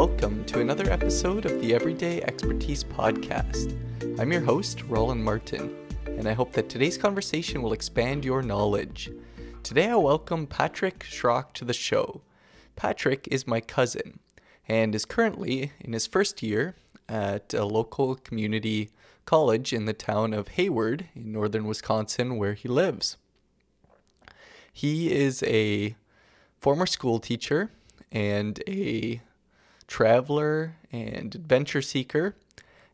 welcome to another episode of the Everyday Expertise Podcast. I'm your host, Roland Martin, and I hope that today's conversation will expand your knowledge. Today I welcome Patrick Schrock to the show. Patrick is my cousin and is currently in his first year at a local community college in the town of Hayward in northern Wisconsin, where he lives. He is a former school teacher and a traveler and adventure seeker,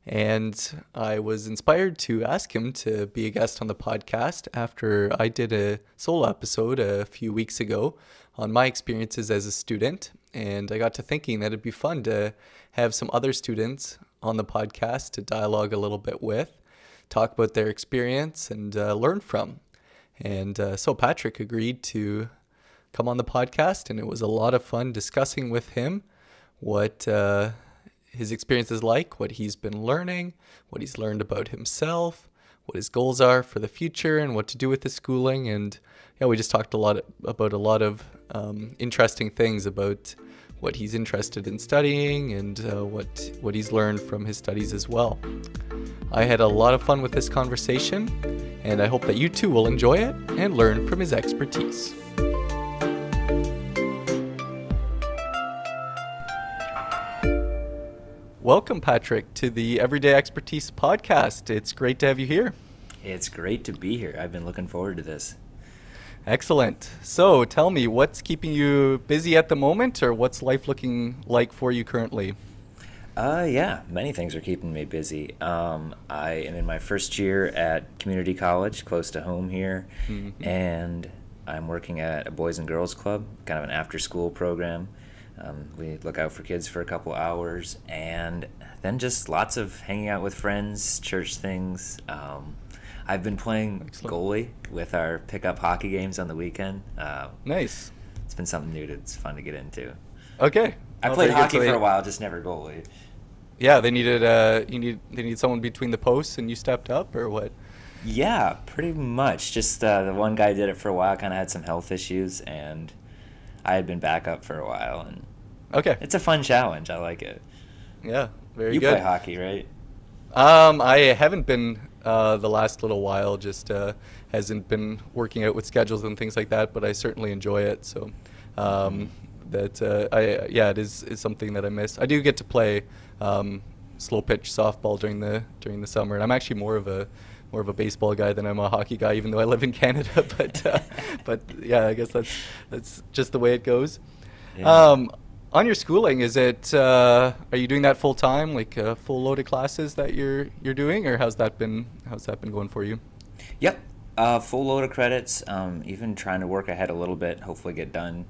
and I was inspired to ask him to be a guest on the podcast after I did a solo episode a few weeks ago on my experiences as a student, and I got to thinking that it'd be fun to have some other students on the podcast to dialogue a little bit with, talk about their experience, and learn from. And so Patrick agreed to come on the podcast, and it was a lot of fun discussing with him what his experience is like, what he's been learning, what he's learned about himself, what his goals are for the future, and what to do with his schooling. And yeah, we just talked about a lot of interesting things about what he's interested in studying and what he's learned from his studies as well. I had a lot of fun with this conversation, and I hope that you too will enjoy it and learn from his expertise. Welcome, Patrick, to the Everyday Expertise Podcast. It's great to have you here. It's great to be here. I've been looking forward to this. Excellent. So tell me, what's keeping you busy at the moment, or what's life looking like for you currently? Yeah, many things are keeping me busy. I am in my first year at community college, close to home here, and I'm working at a Boys and Girls Club, kind of an after-school program. We look out for kids for a couple hours, and then just lots of hanging out with friends, church things. I've been playing goalie with our pickup hockey games on the weekend. Nice. It's been something new that's fun to get into. Okay. I played hockey for a while, just never goalie. Yeah, they needed someone between the posts, and you stepped up, or what? Yeah, pretty much. Just the one guy did it for a while, kind of had some health issues, and I had been back up for a while. And okay. It's a fun challenge. I like it. Yeah, very good. You play hockey, right? I haven't been the last little while, just hasn't been working out with schedules and things like that, but I certainly enjoy it. So it is something that I miss. I do get to play slow pitch softball during the summer, and I'm actually more of a baseball guy than I'm a hockey guy, even though I live in Canada. But yeah, I guess that's just the way it goes. Yeah. On your schooling, is it are you doing that full time, like full loaded classes that you're doing, or how's that been going for you? Yep, full load of credits. Even trying to work ahead a little bit, hopefully get done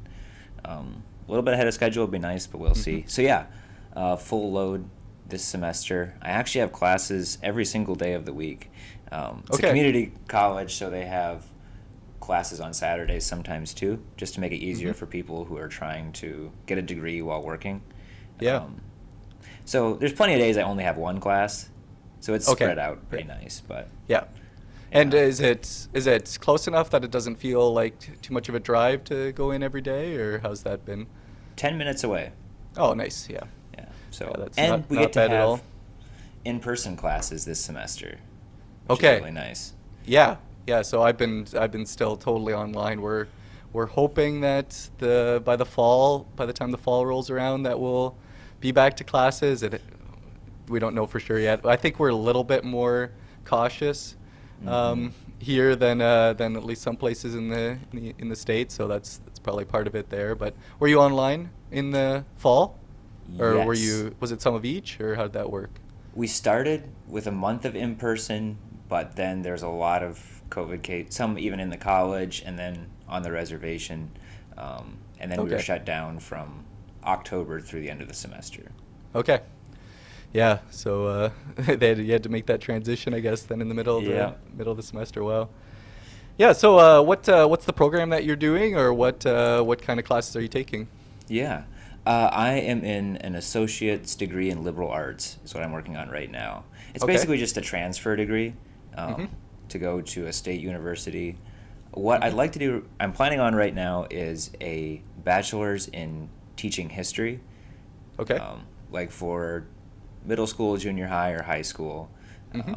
a little bit ahead of schedule would be nice, but we'll see. So yeah, full load this semester. I actually have classes every single day of the week. It's a community college, so they have classes on Saturdays sometimes too, just to make it easier for people who are trying to get a degree while working. Yeah. So there's plenty of days I only have one class, so it's spread out pretty nice. But yeah. And is it close enough that it doesn't feel like too much of a drive to go in every day, or how's that been? 10 minutes away. Oh, nice. Yeah. Yeah. So that's and not we get to bad at have all. in-person classes this semester. Which is really nice. Yeah. Yeah. So I've been still totally online. We're hoping that by the time the fall rolls around, that we'll be back to classes. We don't know for sure yet. I think we're a little bit more cautious here than at least some places in the States. So that's probably part of it there. But were you online in the fall, or yes. was it some of each, or how did that work? We started with a month of in-person, but then there's a lot of COVID cases, some even in the college and then on the reservation. And then we were shut down from October through the end of the semester. Okay. Yeah, so you had to make that transition, I guess, then in the middle of the semester. Wow. Yeah, so what's the program that you're doing, or what kind of classes are you taking? Yeah. I am in an associate's degree in liberal arts is what I'm working on right now. It's basically just a transfer degree to go to a state university. What I'd like to do, I'm planning on right now, is a bachelor's in teaching history. Okay. Like for middle school, junior high, or high school. Mm-hmm.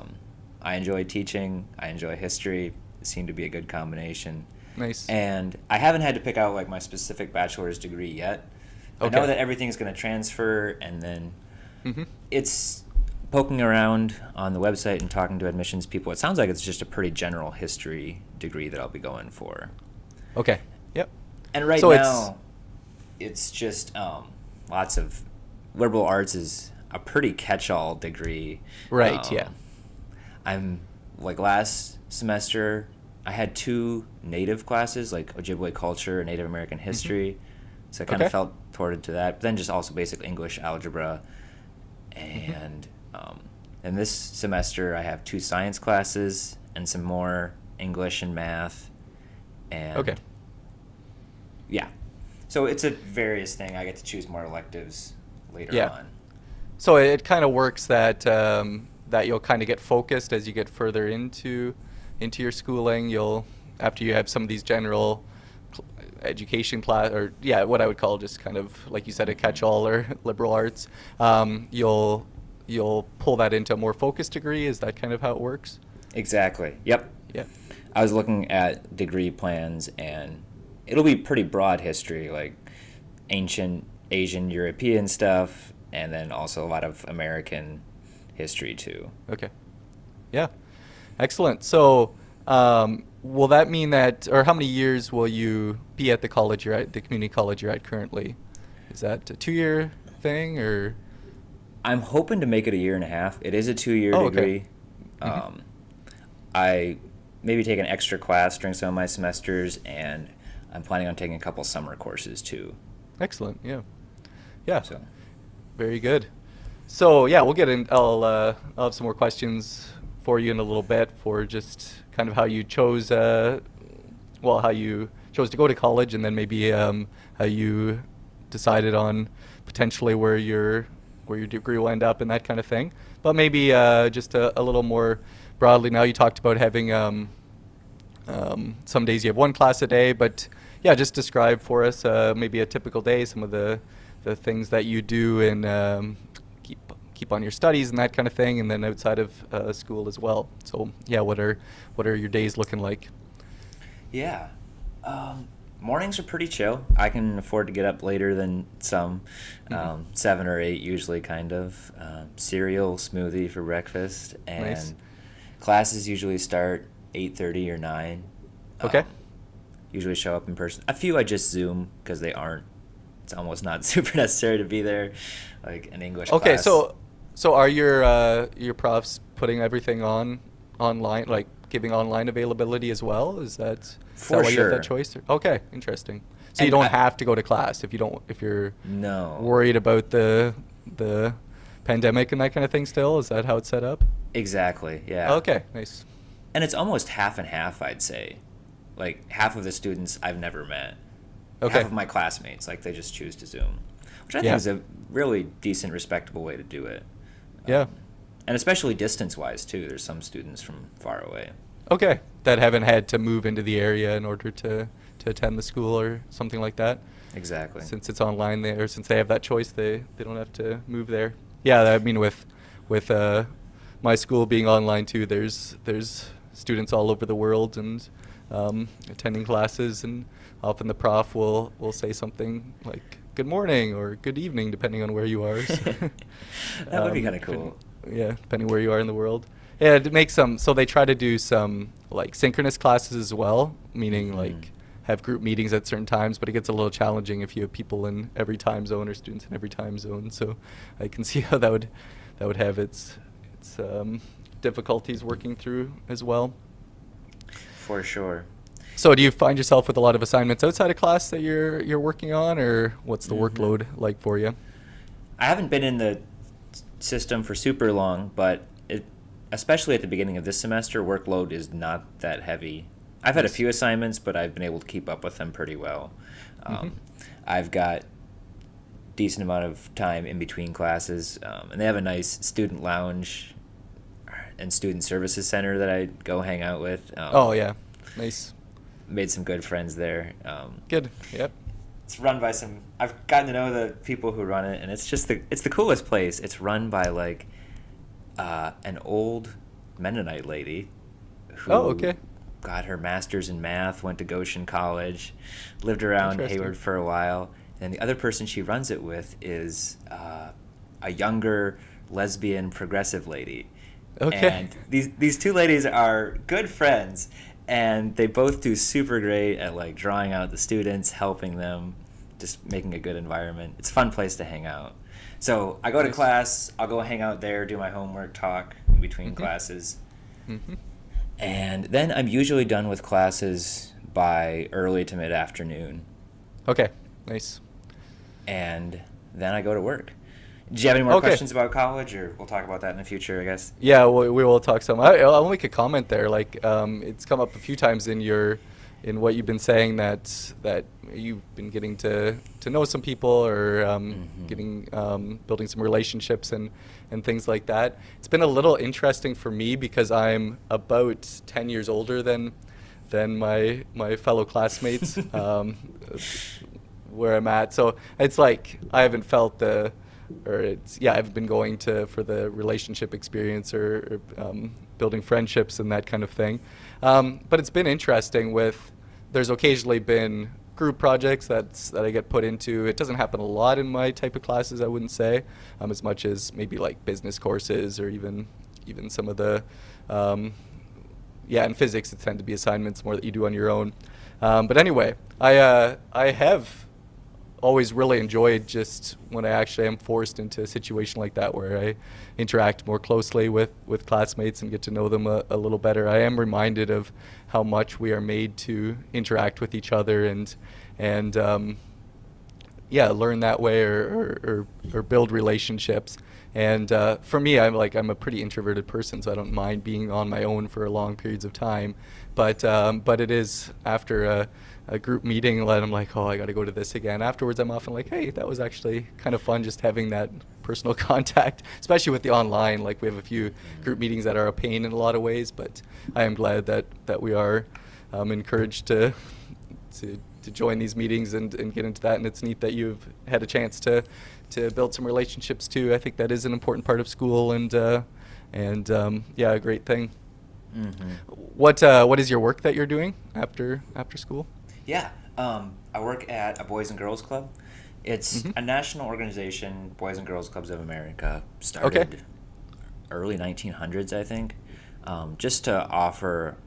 I enjoy teaching. I enjoy history. It seemed to be a good combination. Nice. And I haven't had to pick out like my specific bachelor's degree yet. Okay. I know that everything's going to transfer, and then Mm-hmm. it's poking around on the website and talking to admissions people. It sounds like it's just a pretty general history degree that I'll be going for. Okay. Yep. And right So now, it's just lots of liberal arts is a pretty catch-all degree. Right. Yeah. I'm like last semester, I had 2 native classes, like Ojibwe culture and Native American history. Mm-hmm. So I kind of felt toward to that. But then just also basic English, algebra, and and this semester I have 2 science classes and some more English and math. And yeah. So it's a various thing. I get to choose more electives later on. So it kind of works that that you'll kind of get focused as you get further into your schooling. You'll, after you have some of these general education class, or what I would call just kind of, like you said, a catch-all or liberal arts, you'll pull that into a more focused degree. Is that kind of how it works? Exactly. Yep. Yeah. I was looking at degree plans, and it'll be pretty broad history, like ancient Asian, European stuff, and then also a lot of American history too. Okay. Yeah. Excellent. So, will that mean that, or how many years will you be at the college you're at, the community college you're at currently? Is that a 2-year thing, or? I'm hoping to make it a 1.5 years. It is a 2-year degree. Okay. Mm-hmm. I maybe take an extra class during some of my semesters, and I'm planning on taking a couple summer courses too. Excellent. Yeah. Yeah. So. Very good. So yeah, we'll get in. I'll have some more questions for you in a little bit for just kind of how you chose, how you chose to go to college, and then maybe how you decided on potentially where your degree will end up and that kind of thing. But maybe just a little more broadly now. You talked about having some days you have 1 class a day, but yeah, just describe for us maybe a typical day, some of the things that you do and keep on your studies and that kind of thing, and then outside of school as well. So yeah, what are your days looking like? Yeah, mornings are pretty chill. I can afford to get up later than some, 7 or 8 usually, kind of. Cereal, smoothie for breakfast, and Nice. Classes usually start 8:30 or 9. Okay. Usually show up in person. A few I just Zoom because they aren't. It's almost not super necessary to be there, like an English class. Okay, so are your profs putting everything online, like giving online availability as well? Is that For why you sure. have that choice? Okay, interesting. So And you don't have to go to class if you're No. worried about the pandemic and that kind of thing still? Is that how it's set up? Exactly, yeah. Okay, nice. And it's almost half and half, I'd say. Like, half of the students I've never met. Okay. Half of my classmates, like, they just choose to Zoom. Which I think is a really decent, respectable way to do it. Yeah. And especially distance-wise, too. There's some students from far away. Okay, that haven't had to move into the area in order to attend the school or something like that. Exactly. Since it's online there, since they have that choice, they don't have to move there. Yeah, I mean with my school being online too, there's students all over the world and attending classes, and often the prof will say something like good morning or good evening depending on where you are. So That would be kind of cool. Yeah, depending where you are in the world. Yeah, it makes so they try to do some like synchronous classes as well, meaning like have group meetings at certain times, but it gets a little challenging if you have people in every time zone or students in every time zone. So I can see how that would have its difficulties working through as well. For sure. So do you find yourself with a lot of assignments outside of class that you're working on, or what's the workload like for you? I haven't been in the system for super long, but especially at the beginning of this semester, workload is not that heavy. I've had a few assignments, but I've been able to keep up with them pretty well. I've got decent amount of time in between classes, and they have a nice student lounge and student services center that I go hang out with. Oh yeah, nice. Made some good friends there. Good. Yep. It's run by some. I've gotten to know the people who run it, and it's just it's the coolest place. It's run by like an old Mennonite lady who got her master's in math, went to Goshen College, lived around Hayward for a while, and the other person she runs it with is a younger lesbian progressive lady. Okay. And these two ladies are good friends, and they both do super great at like drawing out the students, helping them, just making a good environment. It's a fun place to hang out. So I go to class, I'll go hang out there, do my homework, talk in between classes. And then I'm usually done with classes by early to mid-afternoon. Okay, nice. And then I go to work. Do you have any more questions about college, or we'll talk about that in the future, I guess? Yeah, we will talk some. I'll make a comment there. Like, it's come up a few times in what you've been saying that you've been getting to know some people, or building some relationships and things like that. It's been a little interesting for me because I'm about 10 years older than my fellow classmates where I'm at. So it's like I haven't felt I haven't been going for the relationship experience or building friendships and that kind of thing. But it's been interesting there's occasionally been group projects that I get put into. It doesn't happen a lot in my type of classes, I wouldn't say, as much as maybe like business courses or even some of the, in physics it tend to be assignments more that you do on your own. But anyway, I have always really enjoyed just when I actually am forced into a situation like that where I interact more closely with classmates and get to know them a little better. I am reminded of how much we are made to interact with each other and learn that way or build relationships. And for me, I'm a pretty introverted person, so I don't mind being on my own for long periods of time. But it is after a group meeting that I'm like, oh, I got to go to this again. Afterwards, I'm often like, hey, that was actually kind of fun just having that personal contact, especially with the online. Like, we have a few group meetings that are a pain in a lot of ways, but I am glad that we are encouraged to join these meetings and get into that. And it's neat that you've had a chance to build some relationships too. I think that is an important part of school and a great thing. What is your work that you're doing after school? Yeah, I work at a Boys and Girls Club. It's a national organization, Boys and Girls Clubs of America, started early 1900s, I think, just to offer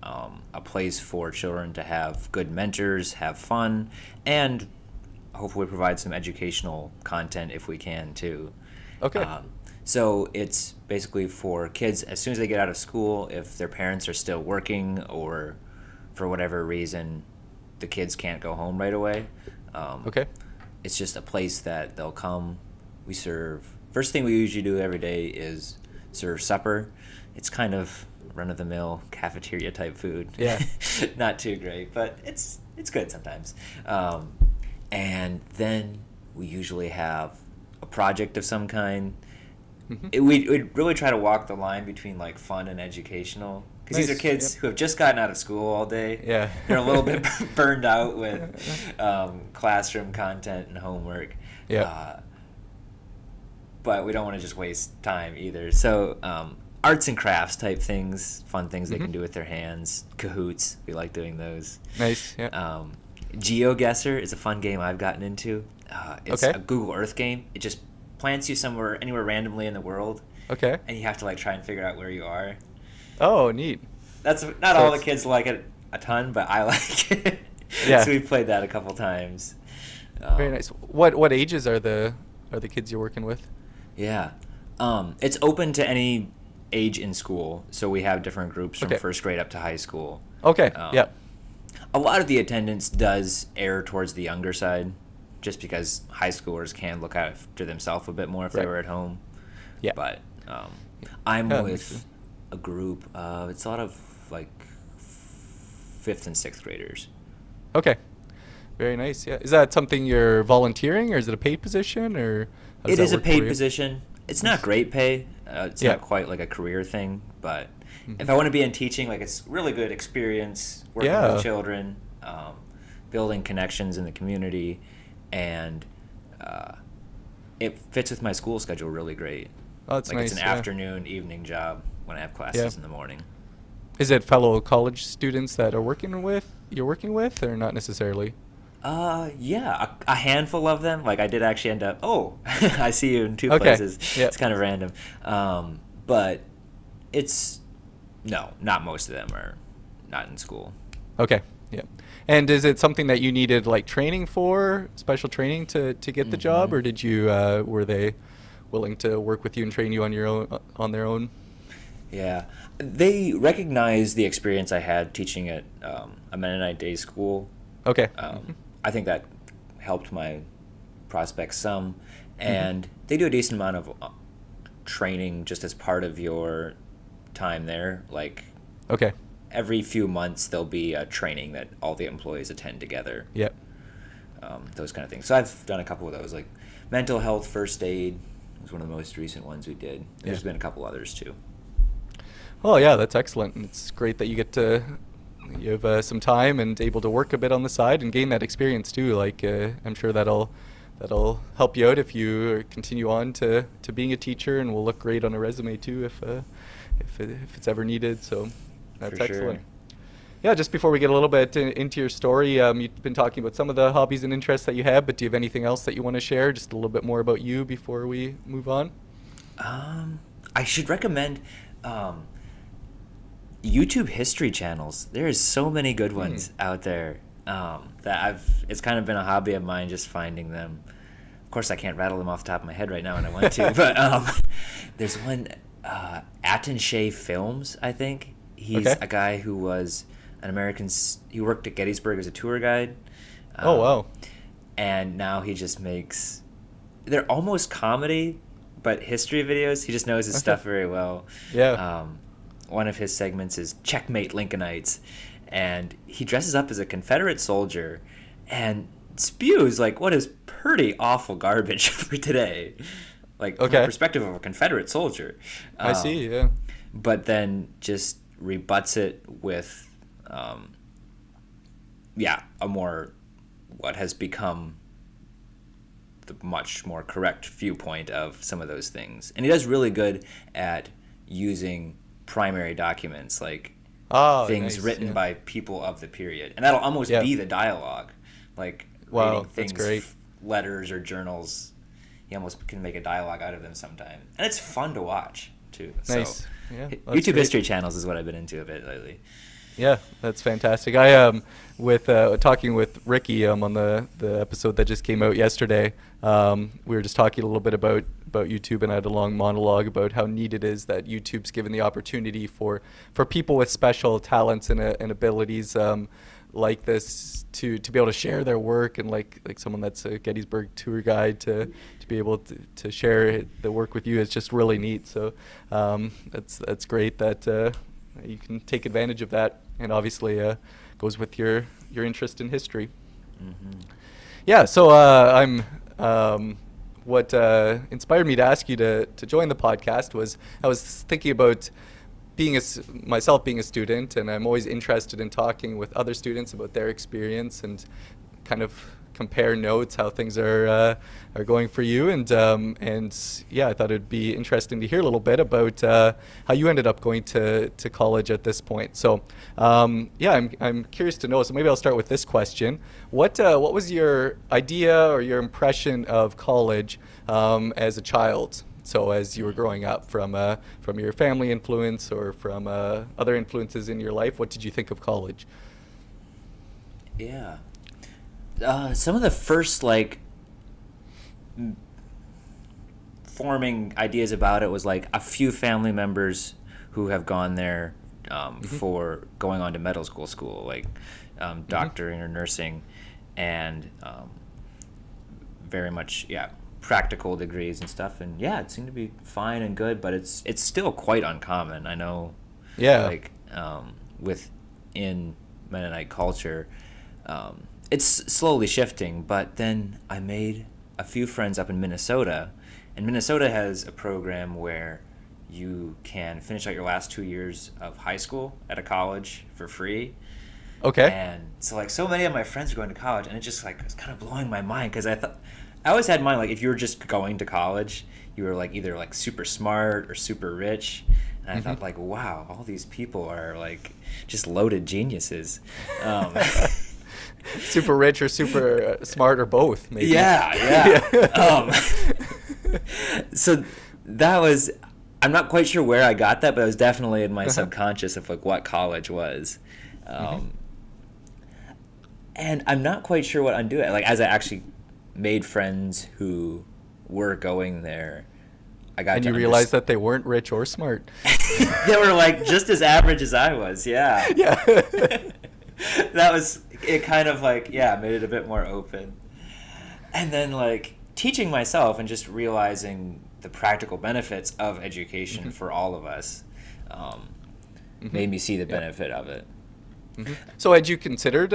a place for children to have good mentors, have fun, and hopefully provide some educational content if we can too. Okay. So it's basically for kids as soon as they get out of school, if their parents are still working or for whatever reason the kids can't go home right away. It's just a place that they'll come. We serve. First thing we usually do every day is serve supper. It's kind of run-of-the-mill cafeteria type food. Yeah. Not too great, but it's good sometimes. And then we usually have a project of some kind. We'd really try to walk the line between like fun and educational, because these are kids who have just gotten out of school all day. Yeah. They're a little bit burned out with classroom content and homework. Yeah. But we don't want to just waste time either. So arts and crafts type things, fun things they can do with their hands. Cahoots, we like doing those. Nice. Yeah. GeoGuessr is a fun game I've gotten into. It's a Google Earth game. It just plants you anywhere randomly in the world. Okay. And you have to like try and figure out where you are. Oh, neat. That's not all the kids like it a ton, but I like it. Yeah. So we played that a couple times. Very nice. What ages are the kids you're working with? Yeah. It's open to any age in school, so we have different groups from first grade up to high school. Okay. Yeah. A lot of the attendance does err towards the younger side, just because high schoolers can look after themselves a bit more if they were at home. Yeah. But I'm with a group. It's a lot of like 5th and 6th graders. Okay. Very nice. Yeah. Is that something you're volunteering, or is it a paid position, or? It is a paid position. It's not great pay. It's not quite like a career thing, but if I want to be in teaching, like, it's really good experience working with children. building connections in the community, and it fits with my school schedule really great. Oh, that's like nice. it's an afternoon, evening job when I have classes in the morning. Is it fellow college students that you're working with, or not necessarily? Yeah, a handful of them. Like I did actually end up. Oh, I see you in two places. Yeah. It's kind of random, but it's not most of them are not in school. Okay. Yeah. And is it something that you needed like training for, special training to get the job, or did you were they willing to work with you and train you on their own? Yeah, they recognized the experience I had teaching at a Mennonite day school. Okay. I think that helped my prospects some, and they do a decent amount of training just as part of your time there. Like, okay. Every few months there'll be a training that all the employees attend together. Yep. Those kind of things. So I've done a couple of those, like mental health first aid was one of the most recent ones we did. There's been a couple others too. Oh yeah, that's excellent. It's great that you have some time and able to work a bit on the side and gain that experience too. Like I'm sure that'll help you out if you continue on to being a teacher, and will look great on a resume too if it's ever needed. So that's For excellent. sure. Yeah, just before we get a little bit into your story, you've been talking about some of the hobbies and interests that you have, but do you have anything else that you want to share? Just a little bit more about you before we move on? I should recommend YouTube history channels. There's so many good ones out there that it's kind of been a hobby of mine, just finding them. Of course, I can't rattle them off the top of my head right now, and I want to, but there's one, Atten Shea Films, I think. He's a guy who was an American. He worked at Gettysburg as a tour guide. Oh, wow. And now he just makes. They're almost comedy, but history videos. He just knows his stuff very well. Yeah. One of his segments is Checkmate Lincolnites, and he dresses up as a Confederate soldier and spews like what is pretty awful garbage for today. Like from the perspective of a Confederate soldier. I see, yeah. But then just rebuts it with a more what has become the much more correct viewpoint of some of those things. And he does really good at using primary documents, like things written by people of the period. And that'll almost be the dialogue. Like reading things, that's great. Letters or journals. He almost can make a dialogue out of them sometimes. And it's fun to watch, too. Nice. So, yeah, YouTube history channels is what I've been into a bit lately. Yeah, that's fantastic. I with talking with Ricky on the episode that just came out yesterday. We were just talking a little bit about YouTube, and I had a long monologue about how neat it is that YouTube's given the opportunity for people with special talents and abilities like this to be able to share their work, and like someone that's a Gettysburg tour guide to be able to share the work with you is just really neat. So that's great that you can take advantage of that, and obviously goes with your interest in history. Yeah, so what inspired me to ask you to join the podcast was I was thinking about myself being a student, and I'm always interested in talking with other students about their experience and kind of compare notes, how things are going for you, and yeah, I thought it'd be interesting to hear a little bit about how you ended up going to college at this point. So yeah, I'm curious to know. So maybe I'll start with this question: what was your idea or your impression of college as a child? So as you were growing up, from your family influence or from other influences in your life, what did you think of college? Yeah. Some of the first forming ideas about it was like a few family members who have gone there for going on to medical school, like doctoring or nursing, and very much practical degrees and stuff. And yeah, it seemed to be fine and good, but it's still quite uncommon. I know. Yeah. Like within Mennonite culture. It's slowly shifting, but then I made a few friends up in Minnesota, and Minnesota has a program where you can finish out your last 2 years of high school at a college for free. Okay. And so like so many of my friends are going to college, and it just like was kind of blowing my mind because I always had in mind like if you were just going to college, you were like either like super smart or super rich. And I thought like, wow, all these people are like just loaded geniuses. Super rich or super smart or both, maybe. Yeah. So that was, I'm not quite sure where I got that, but it was definitely in my subconscious of like what college was. And I'm not quite sure what undo it. Like as I actually made friends who were going there, I got and to you realized that they weren't rich or smart. They were like just as average as I was. Yeah. Yeah. That was it. Kind of like made it a bit more open. And then like teaching myself and just realizing the practical benefits of education for all of us made me see the benefit of it. So had you considered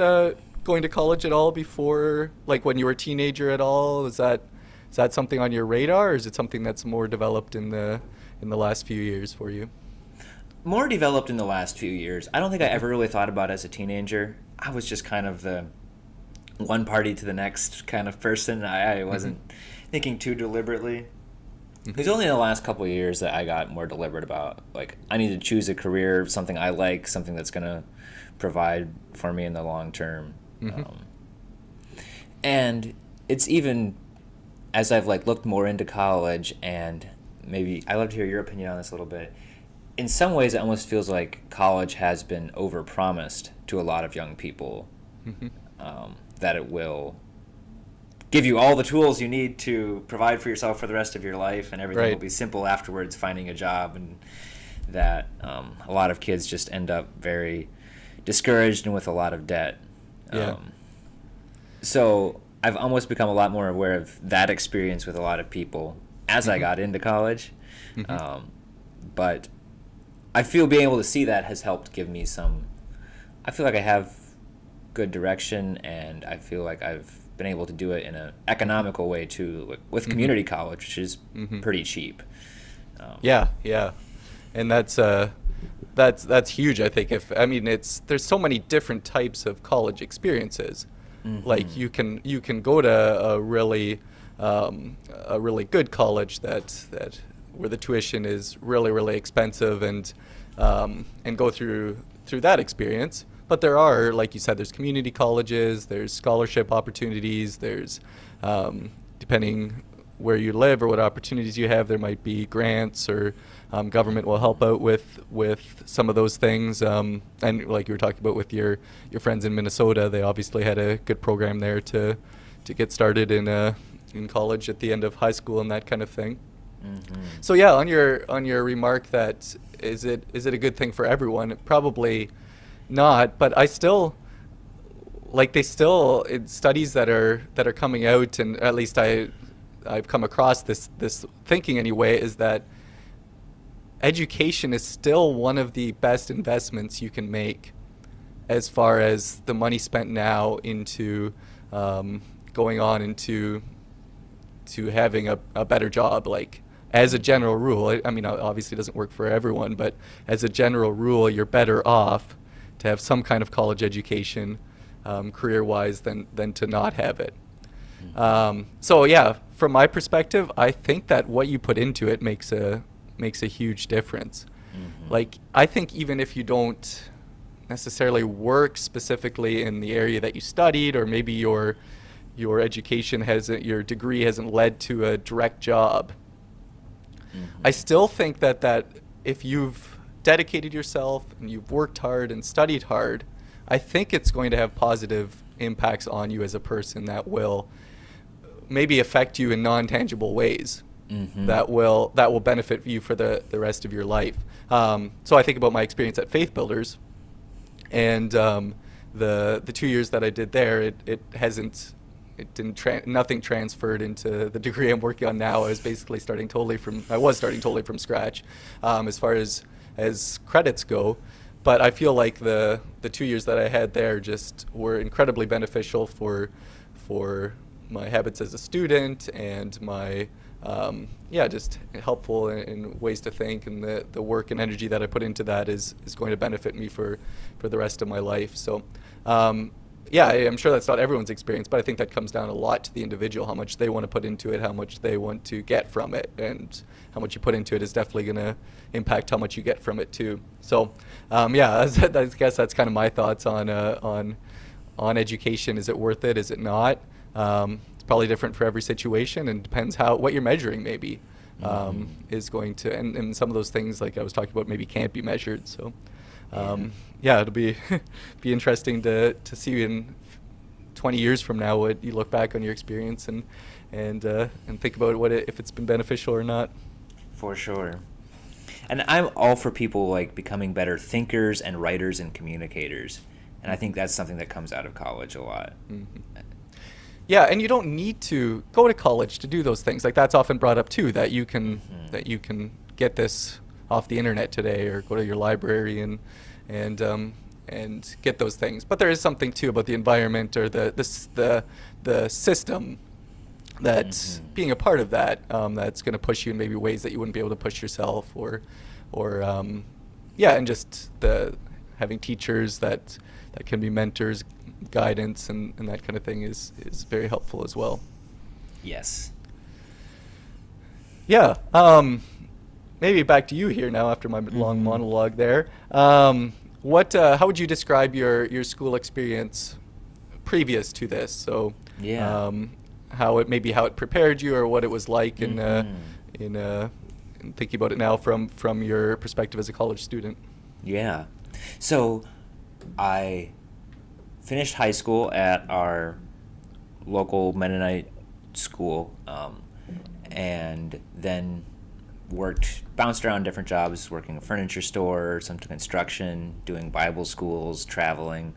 going to college at all before, like when you were a teenager at all? Is that something on your radar, or is it something that's more developed in the last few years for you? More developed in the last few years. I don't think I ever really thought about it as a teenager. I was just kind of the one party to the next kind of person. I wasn't thinking too deliberately. It was only in the last couple of years that I got more deliberate about, like, I need to choose a career, something I like, something that's going to provide for me in the long term. And it's even, as I've, like, looked more into college, and maybe, I'd love to hear your opinion on this a little bit. In some ways, it almost feels like college has been overpromised to a lot of young people, that it will give you all the tools you need to provide for yourself for the rest of your life, and everything will be simple afterwards, finding a job, and that a lot of kids just end up very discouraged and with a lot of debt. So I've almost become a lot more aware of that experience with a lot of people as I got into college. But I feel being able to see that has helped give me I feel like I have good direction, and I feel like I've been able to do it in an economical way too, like with community college, which is pretty cheap. And that's huge. I think there's so many different types of college experiences. Like you can go to a really good college that where the tuition is really expensive, and go through that experience. But there are, like you said, there's community colleges, there's scholarship opportunities, there's, depending where you live or what opportunities you have, there might be grants, or government will help out with some of those things. And like you were talking about with your friends in Minnesota, they obviously had a good program there to get started in college at the end of high school and that kind of thing. So yeah, on your remark that is it a good thing for everyone? Probably not, but I still studies that are coming out, and at least I've come across this thinking anyway, is that education is still one of the best investments you can make as far as the money spent now into going on into having a better job. Like, as a general rule, I mean, obviously it doesn't work for everyone, but as a general rule, you're better off to have some kind of college education, career-wise, than to not have it. So yeah, from my perspective, I think that what you put into it makes a huge difference. Like, I think even if you don't necessarily work specifically in the area that you studied, or maybe your education your degree hasn't led to a direct job, I still think that if you've dedicated yourself and you've worked hard and studied hard, I think it's going to have positive impacts on you as a person that will maybe affect you in non-tangible ways, that will benefit you for the rest of your life. So I think about my experience at Faith Builders, and the 2 years that I did there, nothing transferred into the degree I'm working on now. I was basically starting totally from scratch, as far as credits go. But I feel like the 2 years that I had there just were incredibly beneficial for my habits as a student, and my yeah, just helpful in ways to think, and the work and energy that I put into that is going to benefit me for the rest of my life. So yeah, I'm sure that's not everyone's experience, but I think that comes down a lot to the individual, how much they want to put into it, how much they want to get from it, and how much you put into it is definitely going to impact how much you get from it too. So yeah, I guess that's kind of my thoughts on education. Is it worth it? Is it not? It's probably different for every situation, and depends what you're measuring maybe is going to, and some of those things like I was talking about maybe can't be measured. So yeah, it'll be be interesting to see in 20 years from now what you look back on your experience and think about if it's been beneficial or not. For sure. And I'm all for people like becoming better thinkers and writers and communicators. And I think that's something that comes out of college a lot. Mm-hmm. Yeah, and you don't need to go to college to do those things. Like that's often brought up too, that you can get this off the internet today, or go to your library and get those things. But there is something too about the environment or the system that's being a part of that, that's going to push you in maybe ways that you wouldn't be able to push yourself, or yeah, and just having teachers that can be mentors, guidance, and that kind of thing is very helpful as well. Yes. Yeah. Maybe back to you here now after my long monologue there. How would you describe your school experience previous to this? So yeah. How it prepared you, or what it was like in thinking about it now from your perspective as a college student. Yeah. So I finished high school at our local Mennonite school, and then bounced around different jobs, working in a furniture store, some construction, doing Bible schools, traveling,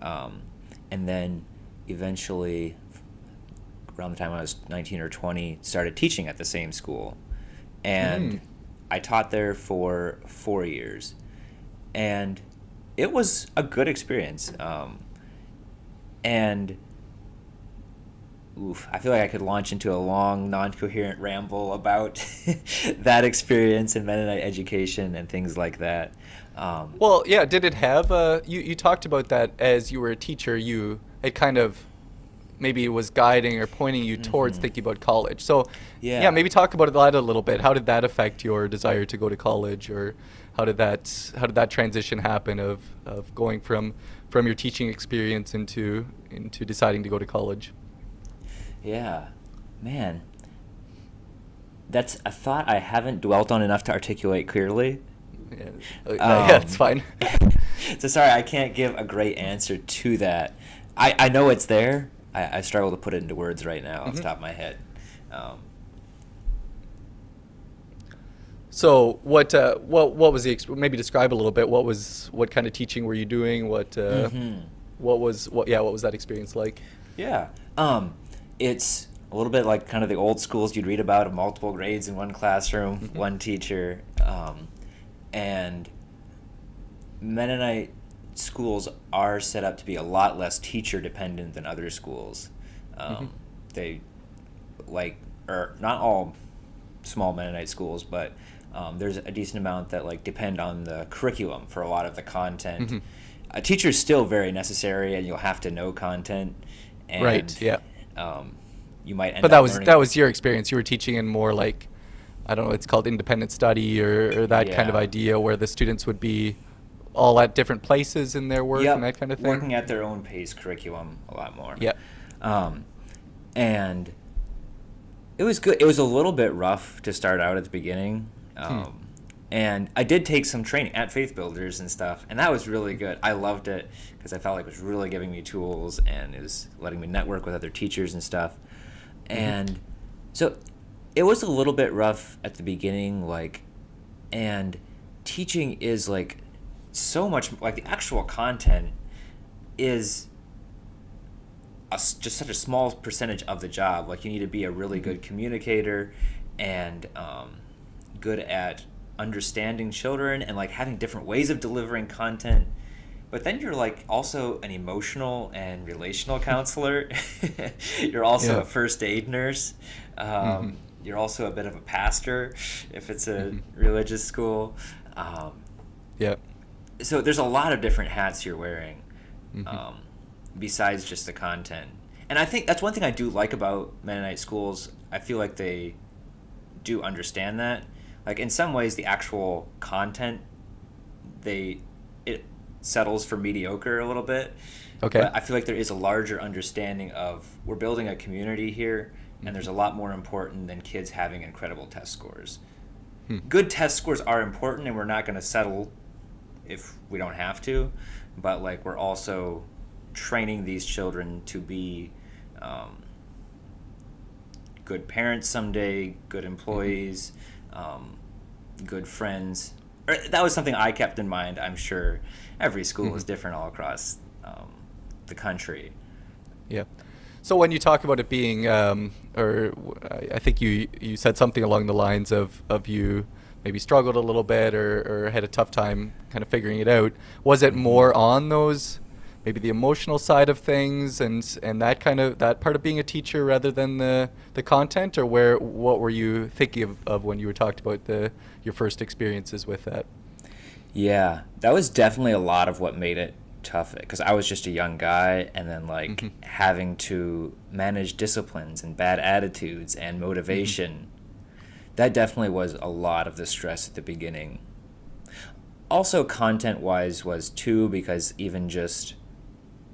and then eventually, around the time I was 19 or 20, started teaching at the same school. And I taught there for 4 years. And it was a good experience. And I feel like I could launch into a long, non-coherent ramble about that experience in Mennonite education and things like that. Well, yeah, did it have you talked about that as you were a teacher, it kind of maybe was guiding or pointing you towards thinking about college. So yeah, maybe talk about that a little bit. How did that affect your desire to go to college, or how did that transition happen of going from your teaching experience into deciding to go to college? Yeah, man, that's a thought I haven't dwelt on enough to articulate clearly. Yeah, it's fine. So sorry, I can't give a great answer to that. I know it's there. I struggle to put it into words right now off the top of my head. So what was maybe describe a little bit, what kind of teaching were you doing? What was that experience like? Yeah. It's a little bit like kind of the old schools you'd read about, of multiple grades in one classroom, one teacher. And Mennonite schools are set up to be a lot less teacher dependent than other schools. They not all small Mennonite schools, but there's a decent amount that depend on the curriculum for a lot of the content. A teacher is still very necessary, and you'll have to know content. And, right. Yeah. You might end but up that was your experience. You were teaching in more like, I don't know, it's called independent study or that kind of idea, where the students would be all at different places in their work and that kind of thing. Working at their own pace curriculum a lot more. Yeah. And it was good. It was a little bit rough to start out at the beginning. And I did take some training at Faith Builders and stuff, and that was really good. I loved it because I felt like it was really giving me tools, and it was letting me network with other teachers and stuff. And so it was a little bit rough at the beginning, and teaching is so much, the actual content is just such a small percentage of the job. You need to be a really good communicator and good at understanding children and having different ways of delivering content. But then you're also an emotional and relational counselor. You're also a first aid nurse. you're also a bit of a pastor if it's a religious school. Yeah. So there's a lot of different hats you're wearing, Mm-hmm. besides just the content. And I think that's one thing I do like about Mennonite schools. I feel like they do understand that. Like in some ways, the actual content, it settles for mediocre a little bit. Okay. But I feel like there is a larger understanding of we're building a community here, and there's a lot more important than kids having incredible test scores. Good test scores are important, and we're not going to settle if we don't have to. But like we're also training these children to be good parents someday, good employees, good friends. That was something I kept in mind. I'm sure every school is different all across the country. Yeah. So when you talk about it being, I think you said something along the lines of you maybe struggled a little bit or had a tough time kind of figuring it out. Was it more on those, maybe the emotional side of things and that part of being a teacher rather than the content, or what were you thinking of when you were talking about your first experiences with that? Yeah, that was definitely a lot of what made it tough, because I was just a young guy, and then like having to manage disciplines and bad attitudes and motivation. That definitely was a lot of the stress at the beginning. Also, content-wise was too, because even just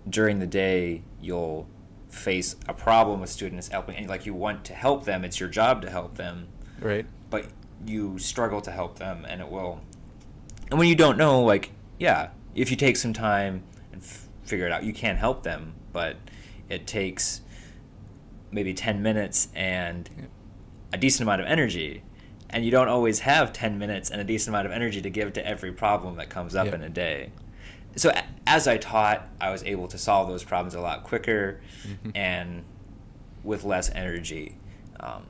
during the day, you'll face a problem with students helping, and like you want to help them, it's your job to help them, Right. but you struggle to help them, and when you don't know, like, yeah, if you take some time and figure it out, you can help them, but it takes maybe 10 minutes and a decent amount of energy, and you don't always have 10 minutes and a decent amount of energy to give to every problem that comes up in a day. So as I taught, I was able to solve those problems a lot quicker and with less energy.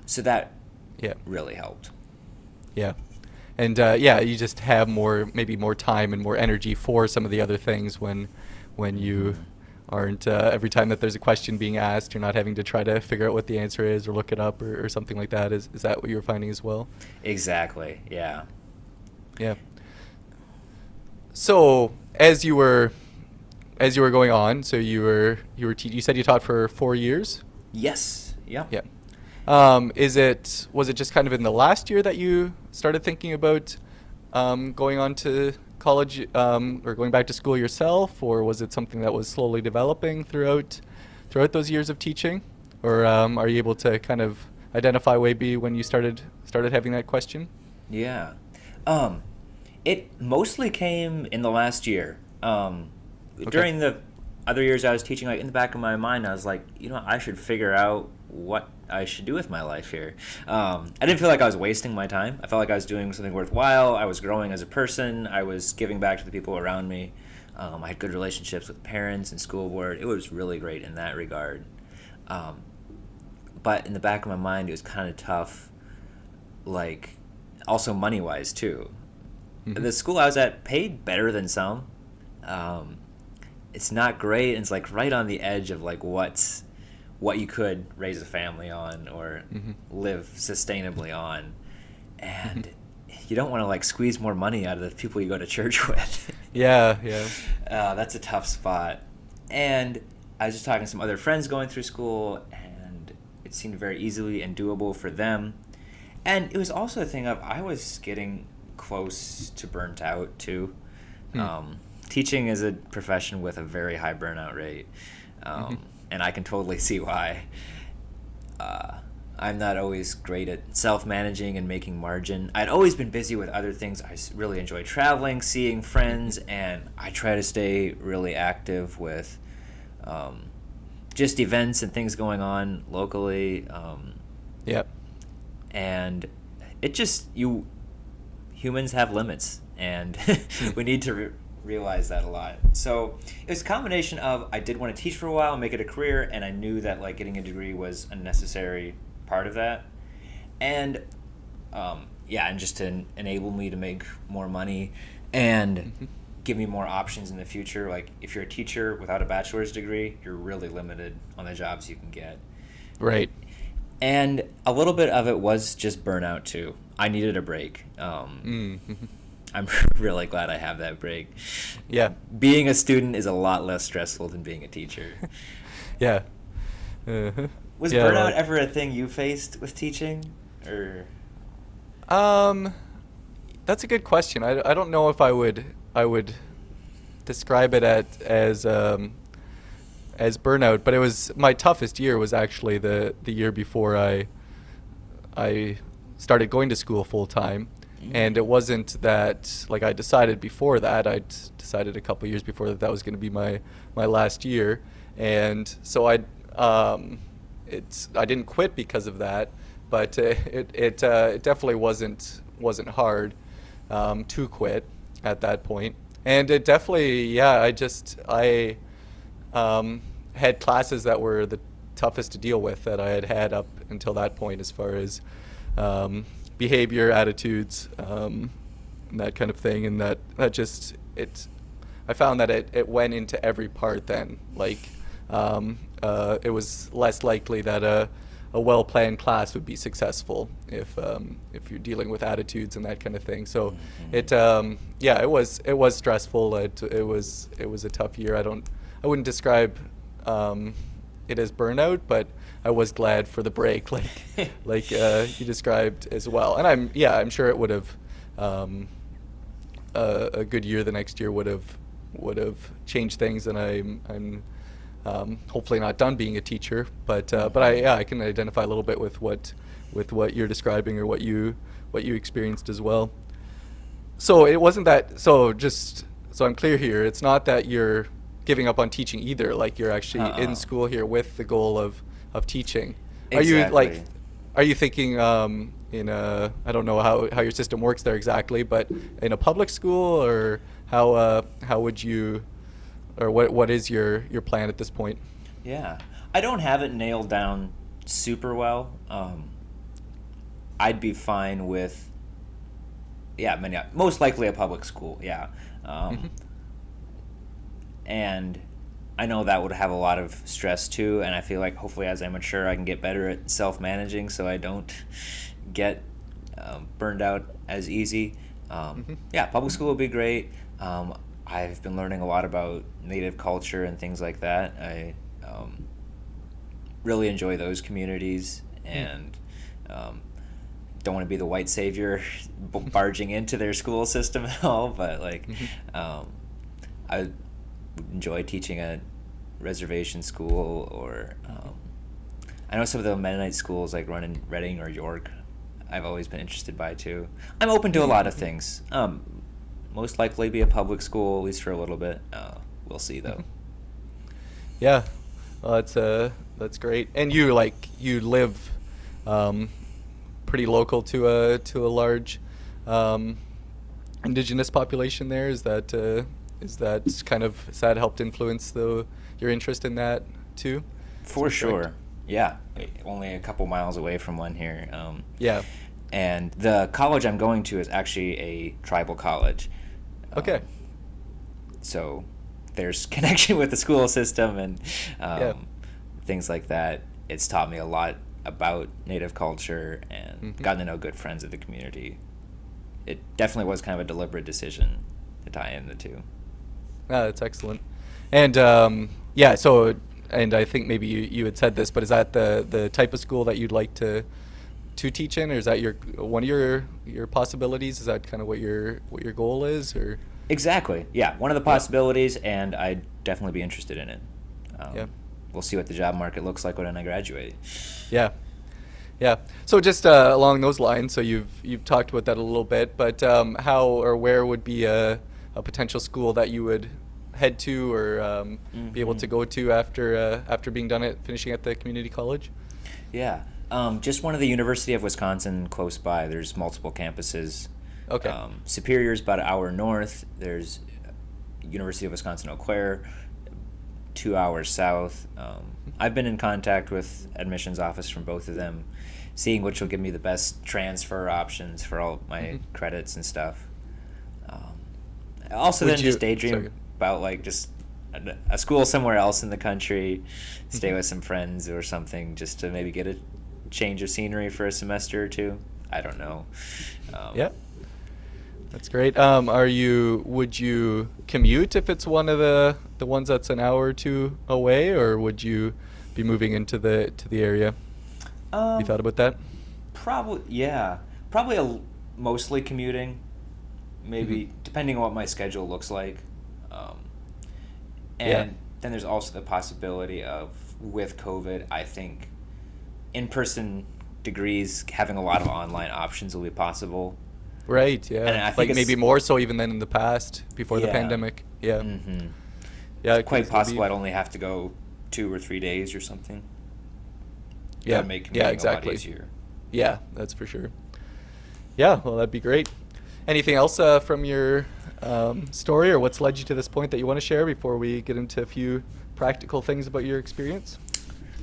So that really helped. Yeah. And you just have maybe more time and more energy for some of the other things when you aren't, every time that there's a question being asked, you're not having to try to figure out what the answer is or look it up or something like that. Is that what you were finding as well? Exactly, yeah. Yeah. So as you were going on, so you said you taught for 4 years? Yes, yeah. Yeah. Was it just kind of in the last year that you started thinking about going on to college or going back to school yourself, or was it something that was slowly developing throughout those years of teaching, or are you able to kind of identify maybe when you started having that question? Yeah, it mostly came in the last year. During the other years I was teaching, like in the back of my mind, I was like, I should figure out what I should do with my life here. I didn't feel like I was wasting my time. I felt like I was doing something worthwhile. I was growing as a person. I was giving back to the people around me. I had good relationships with parents and school board. It was really great in that regard. But in the back of my mind, it was kind of tough, like also money-wise too. The school I was at paid better than some. It's not great, and it's like right on the edge of like what you could raise a family on or live sustainably on, and you don't want to like squeeze more money out of the people you go to church with. Yeah. That's a tough spot. And I was just talking to some other friends going through school, and it seemed very easily and doable for them. And it was also a thing of I was getting close to burnt out too. Teaching is a profession with a very high burnout rate. And I can totally see why. I'm not always great at self-managing and making margin. I'd always been busy with other things. I really enjoy traveling, seeing friends, and I try to stay really active with just events and things going on locally. And it just, humans have limits, and we need to realize that a lot. So it was a combination of I did want to teach for a while and make it a career, and I knew that like getting a degree was a necessary part of that, and and just to enable me to make more money and give me more options in the future. Like if you're a teacher without a bachelor's degree, you're really limited on the jobs you can get. Right. And a little bit of it was just burnout too. I needed a break. I'm really glad I have that break. Yeah. Being a student is a lot less stressful than being a teacher. Yeah. Was Yeah, burnout like- ever a thing you faced with teaching? Or That's a good question. I don't know if I would describe it as burnout, but it was my toughest year was actually the year before I started going to school full time. And it wasn't that, like, I decided before that. I decided a couple years before that was going to be my last year, and so I didn't quit because of that, but it definitely wasn't hard to quit at that point, and it definitely I had classes that were the toughest to deal with that I had up until that point, as far as behavior, attitudes, and that kind of thing, and that just I found that it went into every part then. Like it was less likely that a well-planned class would be successful if you're dealing with attitudes and that kind of thing. So it was stressful. It was a tough year. I wouldn't describe it as burnout, but I was glad for the break, like you described as well. And I'm sure it would have a good year the next year would have changed things, and I'm hopefully not done being a teacher, but I can identify a little bit with what you're describing, or what you experienced as well. So it wasn't that. So just so I'm clear here, it's not that you're giving up on teaching either. Like, you're actually in school here with the goal of teaching. Exactly. Are you thinking in a, I don't know how your system works there exactly, but in a public school, or how would you, or what is your plan at this point? Yeah, I don't have it nailed down super well. I'd be fine with, most likely a public school. Yeah. And I know that would have a lot of stress too, and I feel like hopefully as I mature I can get better at self-managing so I don't get burned out as easy. Yeah, public school would be great. I've been learning a lot about Native culture and things like that. I really enjoy those communities, and don't want to be the white savior barging into their school system at all, but like I enjoy teaching at reservation school, or I know some of the Mennonite schools like run in Reading or York. I've always been interested by too. I'm open to a lot of things. Most likely be a public school, at least for a little bit. We'll see though. Yeah, well, that's great. And you live pretty local to a large indigenous population there. Is that helped influence your interest in that too? For sure. Yeah, only a couple miles away from one here. Yeah. And the college I'm going to is actually a tribal college. Okay. So there's connection with the school system and things like that. It's taught me a lot about Native culture and gotten to know good friends of the community. It definitely was kind of a deliberate decision to tie in the two. That's excellent. And so, and I think maybe you had said this, but is that the type of school that you'd like to teach in, or is that one of your possibilities? Is that kind of what your goal is, or? Exactly. Yeah, one of the possibilities, and I'd definitely be interested in it. We'll see what the job market looks like when I graduate. Yeah. Yeah. So just along those lines, so you've talked about that a little bit, but how or where would be a potential school that you would head to, or be able to go to after being done finishing at the community college? Yeah. Just one of the University of Wisconsin close by. There's multiple campuses. Okay. Superior's about an hour north. There's University of Wisconsin Eau Claire, 2 hours south. I've been in contact with admissions office from both of them, seeing which will give me the best transfer options for all my credits and stuff. Also, then just daydream about like just a school somewhere else in the country, stay with some friends or something, just to maybe get a change of scenery for a semester or two. I don't know. Yeah. That's great. Would you commute if it's one of the ones that's an hour or two away, or would you be moving into the area? Have you thought about that? Probably, yeah. Probably mostly commuting, maybe, depending on what my schedule looks like. And then there's also the possibility of, with COVID, I think in-person degrees, having a lot of online options will be possible. Right, yeah. And I think like maybe more so even than in the past, before the pandemic. Yeah. Mm-hmm. Yeah, it's quite possible I'd only have to go 2 or 3 days or something. Yeah, that would make commuting exactly. a lot easier. Yeah, that's for sure. Yeah, well, that'd be great. Anything else from your story, or what's led you to this point that you want to share before we get into a few practical things about your experience?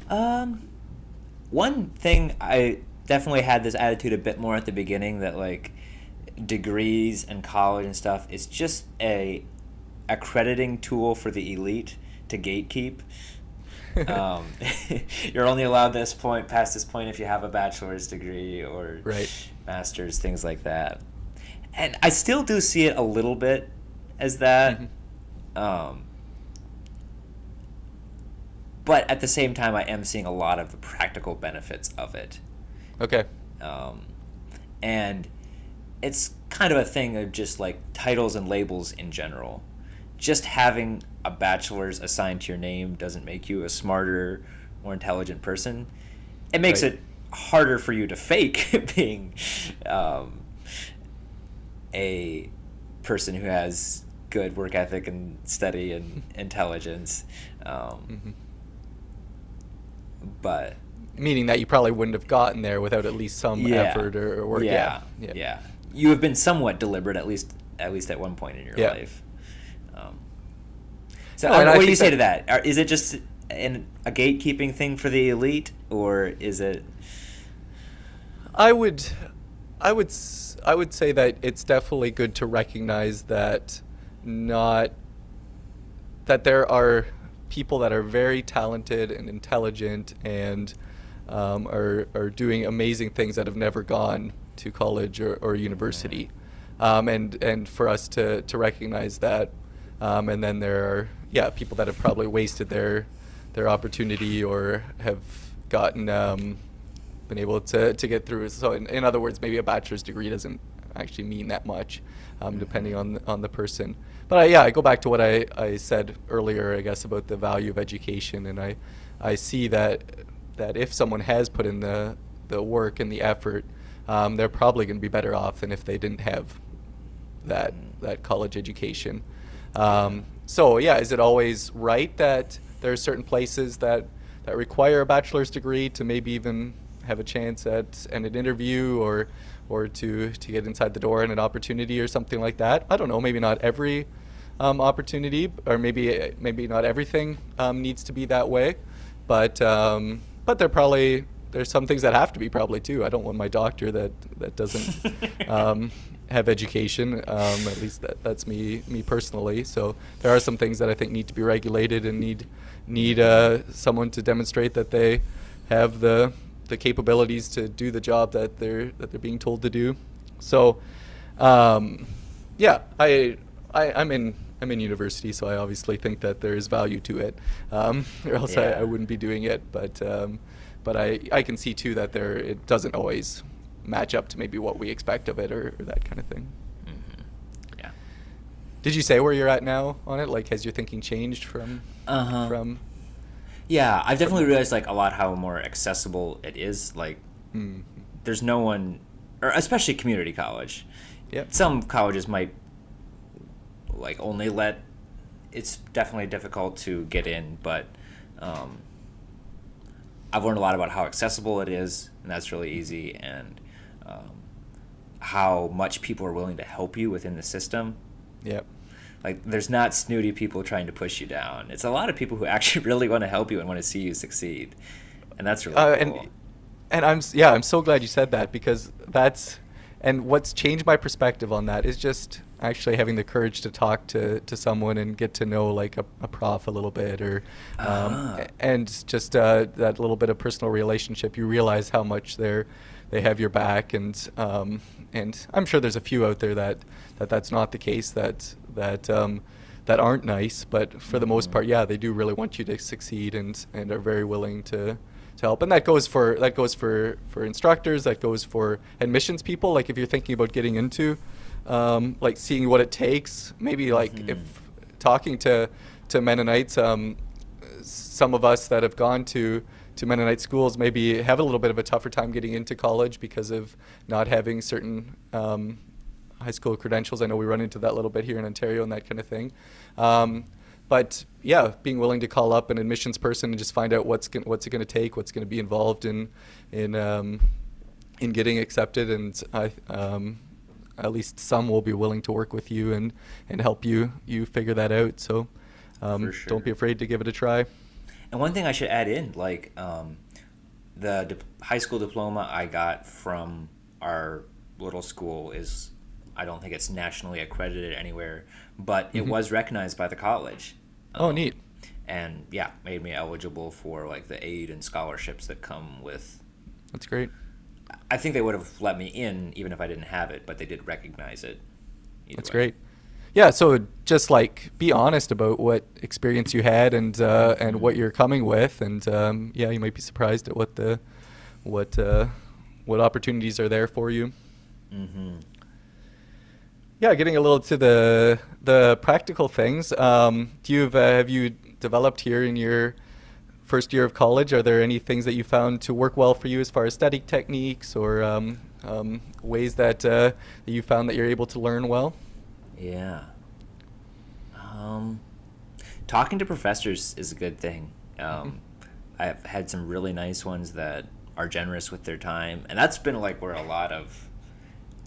One thing, I definitely had this attitude a bit more at the beginning, that like degrees and college and stuff is just a accrediting tool for the elite to gatekeep. You're only allowed past this point if you have a bachelor's degree or master's, things like that. And I still do see it a little bit as that. But at the same time, I am seeing a lot of the practical benefits of it. Okay. And it's kind of a thing of just like titles and labels in general. Just having a bachelor's assigned to your name doesn't make you a smarter, more intelligent person. It makes it harder for you to fake being a person who has good work ethic and study and intelligence. But meaning that you probably wouldn't have gotten there without at least some effort or work. Yeah. You have been somewhat deliberate, at least at one point in your life. What do you say to that? Is it just a gatekeeping thing for the elite, or is it? I would say that it's definitely good to recognize that there are people that are very talented and intelligent and are doing amazing things that have never gone to college or university, and for us to recognize that, and then there are people that have probably wasted their opportunity or have gotten been able to get through. So in other words, maybe a bachelor's degree doesn't actually mean that much, depending on the person. But I go back to what I said earlier, I guess, about the value of education, and I see that if someone has put in the work and the effort, they're probably going to be better off than if they didn't have that college education. So is it always right that there are certain places that require a bachelor's degree to maybe even have a chance at an interview or to get inside the door and an opportunity or something like that? I don't know. Maybe not every opportunity, or maybe not everything needs to be that way. But there's some things that have to be probably too. I don't want my doctor that doesn't have education. At least that's me personally. So there are some things that I think need to be regulated and need someone to demonstrate that they have the capabilities to do the job that they're being told to do. So I'm in university, so I obviously think that there is value to it, or else I wouldn't be doing it. But I can see too that it doesn't always match up to maybe what we expect of it or that kind of thing. Yeah. Did you say where you're at now on it? Like, has your thinking changed from? Yeah, I've definitely realized like a lot how more accessible it is. Like, there's no one, or especially community college. Yep. Some colleges might like only let. It's definitely difficult to get in, but I've learned a lot about how accessible it is, and that's really easy, and how much people are willing to help you within the system. Yep. Like, there's not snooty people trying to push you down. It's a lot of people who actually really want to help you and want to see you succeed, and that's really cool. And I'm so glad you said that, because and what's changed my perspective on that is just actually having the courage to talk to someone and get to know like a prof a little bit, or and just that little bit of personal relationship. You realize how much they have your back, and I'm sure there's a few out there that's not the case, that aren't nice, but for the most part, yeah, they do really want you to succeed, and are very willing to help. And that goes for instructors, that goes for admissions people. Like if you're thinking about getting into like seeing what it takes, maybe like if talking to Mennonites, some of us that have gone to Mennonite schools maybe have a little bit of a tougher time getting into college because of not having certain high school credentials. I know we run into that a little bit here in Ontario and that kind of thing. But yeah, being willing to call up an admissions person and just find out what's it going to take, what's going to be involved in getting accepted, and at least some will be willing to work with you and help you figure that out. So For sure. don't be afraid to give it a try. And one thing I should add in, like the high school diploma I got from our little school is, I don't think it's nationally accredited anywhere, but it was recognized by the college. Oh, neat. And yeah, made me eligible for like the aid and scholarships that come with. That's great. I think they would have let me in even if I didn't have it, but they did recognize it. That's great. Yeah, so just like be honest about what experience you had and what you're coming with, and yeah, you might be surprised at what opportunities are there for you. Mm-hmm. Yeah, getting a little to the practical things. Have you developed here in your first year of college? Are there any things that you found to work well for you as far as study techniques, or ways that you found that you're able to learn well? Yeah. Talking to professors is a good thing. I've had some really nice ones that are generous with their time, and that's been like where a lot of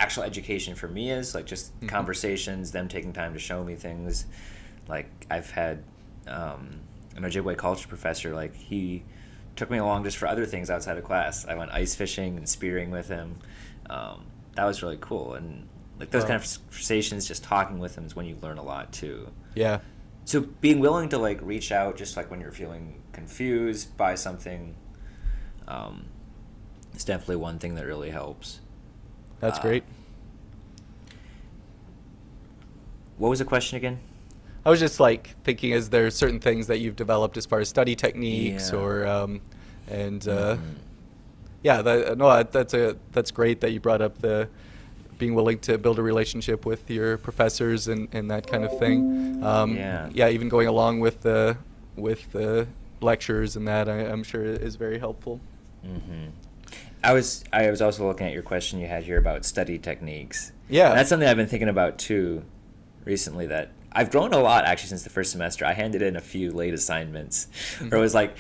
actual education for me is, like just conversations, them taking time to show me things. Like I've had an Ojibwe culture professor, like he took me along just for other things outside of class. I went ice fishing and spearing with him. That was really cool, and like those kind of conversations, just talking with them is when you learn a lot too. Yeah. So being willing to like reach out, just like when you're feeling confused by something, it's definitely one thing that really helps. That's great. What was the question again? I was just like thinking, is there certain things that you've developed as far as study techniques, or yeah, that's great that you brought up the being willing to build a relationship with your professors and that kind of thing. Yeah, even going along with the lectures and that, I'm sure is very helpful. Mm-hmm. I was also looking at your question you had here about study techniques. Yeah. And that's something I've been thinking about too recently, that I've grown a lot actually since the first semester. I handed in a few late assignments where I was like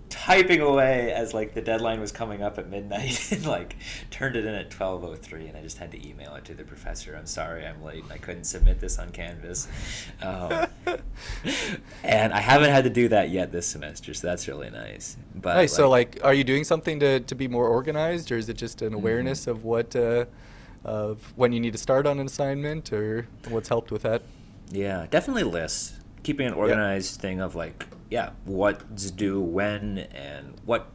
typing away as like the deadline was coming up at midnight and like turned it in at 12:03, and I just had to email it to the professor. I'm sorry I'm late and I couldn't submit this on Canvas. And I haven't had to do that yet this semester, so that's really nice. But nice. So like, are you doing something to be more organized, or is it just an awareness of what of when you need to start on an assignment, or what's helped with that? Yeah, definitely lists. Keeping an organized thing of like, what's due when, and what.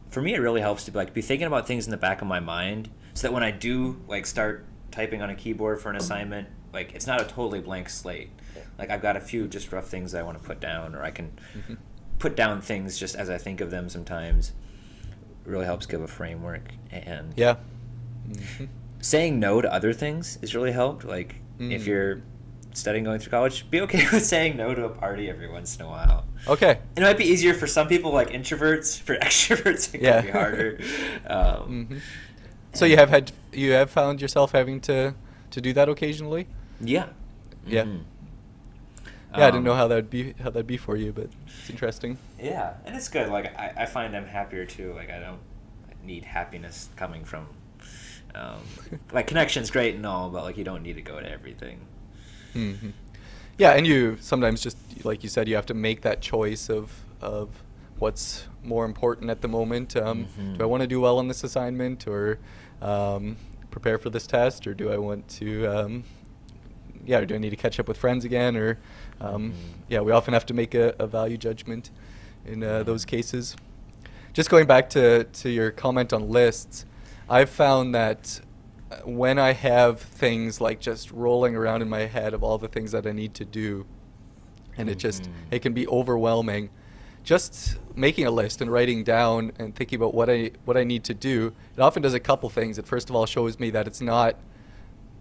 For me, it really helps to be thinking about things in the back of my mind, so that when I do like start typing on a keyboard for an assignment, like it's not a totally blank slate. Like I've got a few just rough things I want to put down, or I can put down things just as I think of them sometimes. It really helps give a framework. And saying no to other things has really helped. Like if you're studying going through college, be okay with saying no to a party every once in a while. Okay. It might be easier for some people, like introverts. For extroverts, it can be harder. So you have found yourself having to do that occasionally? Yeah. Yeah. Yeah, I didn't know how that'd be for you, but it's interesting. Yeah, and it's good. Like I find I'm happier too. Like I don't need happiness coming from like connection's great and all, but like you don't need to go to everything. Yeah, and you sometimes just, like you said, you have to make that choice of what's more important at the moment. Do I want to do well on this assignment, or prepare for this test, or do I want to do I need to catch up with friends again, or we often have to make a value judgment in those cases. Just going back to your comment on lists, I've found that when I have things like just rolling around in my head of all the things that I need to do, and it can be overwhelming, just making a list and writing down and thinking about what I need to do, it often does a couple things. It first of all shows me that it's not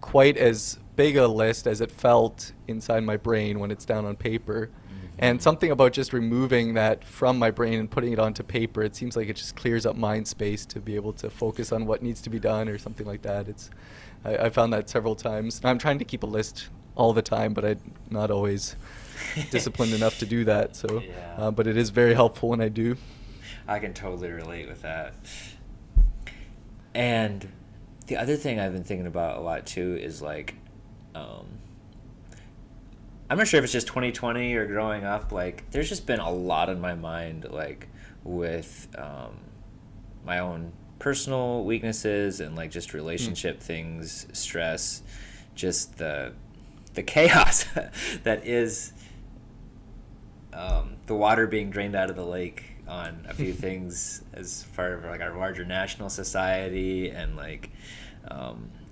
quite as big a list as it felt inside my brain when it's down on paper. And something about just removing that from my brain and putting it onto paper, it seems like it just clears up mind space to be able to focus on what needs to be done or something like that. I found that several times. And I'm trying to keep a list all the time, but I'm not always disciplined enough to do that. So, but it is very helpful when I do. I can totally relate with that. And the other thing I've been thinking about a lot too is like, I'm not sure if it's just 2020 or growing up, like there's just been a lot on my mind, like with my own personal weaknesses and like just relationship things, stress, just the chaos that is the water being drained out of the lake on a few things as part of like our larger national society, and like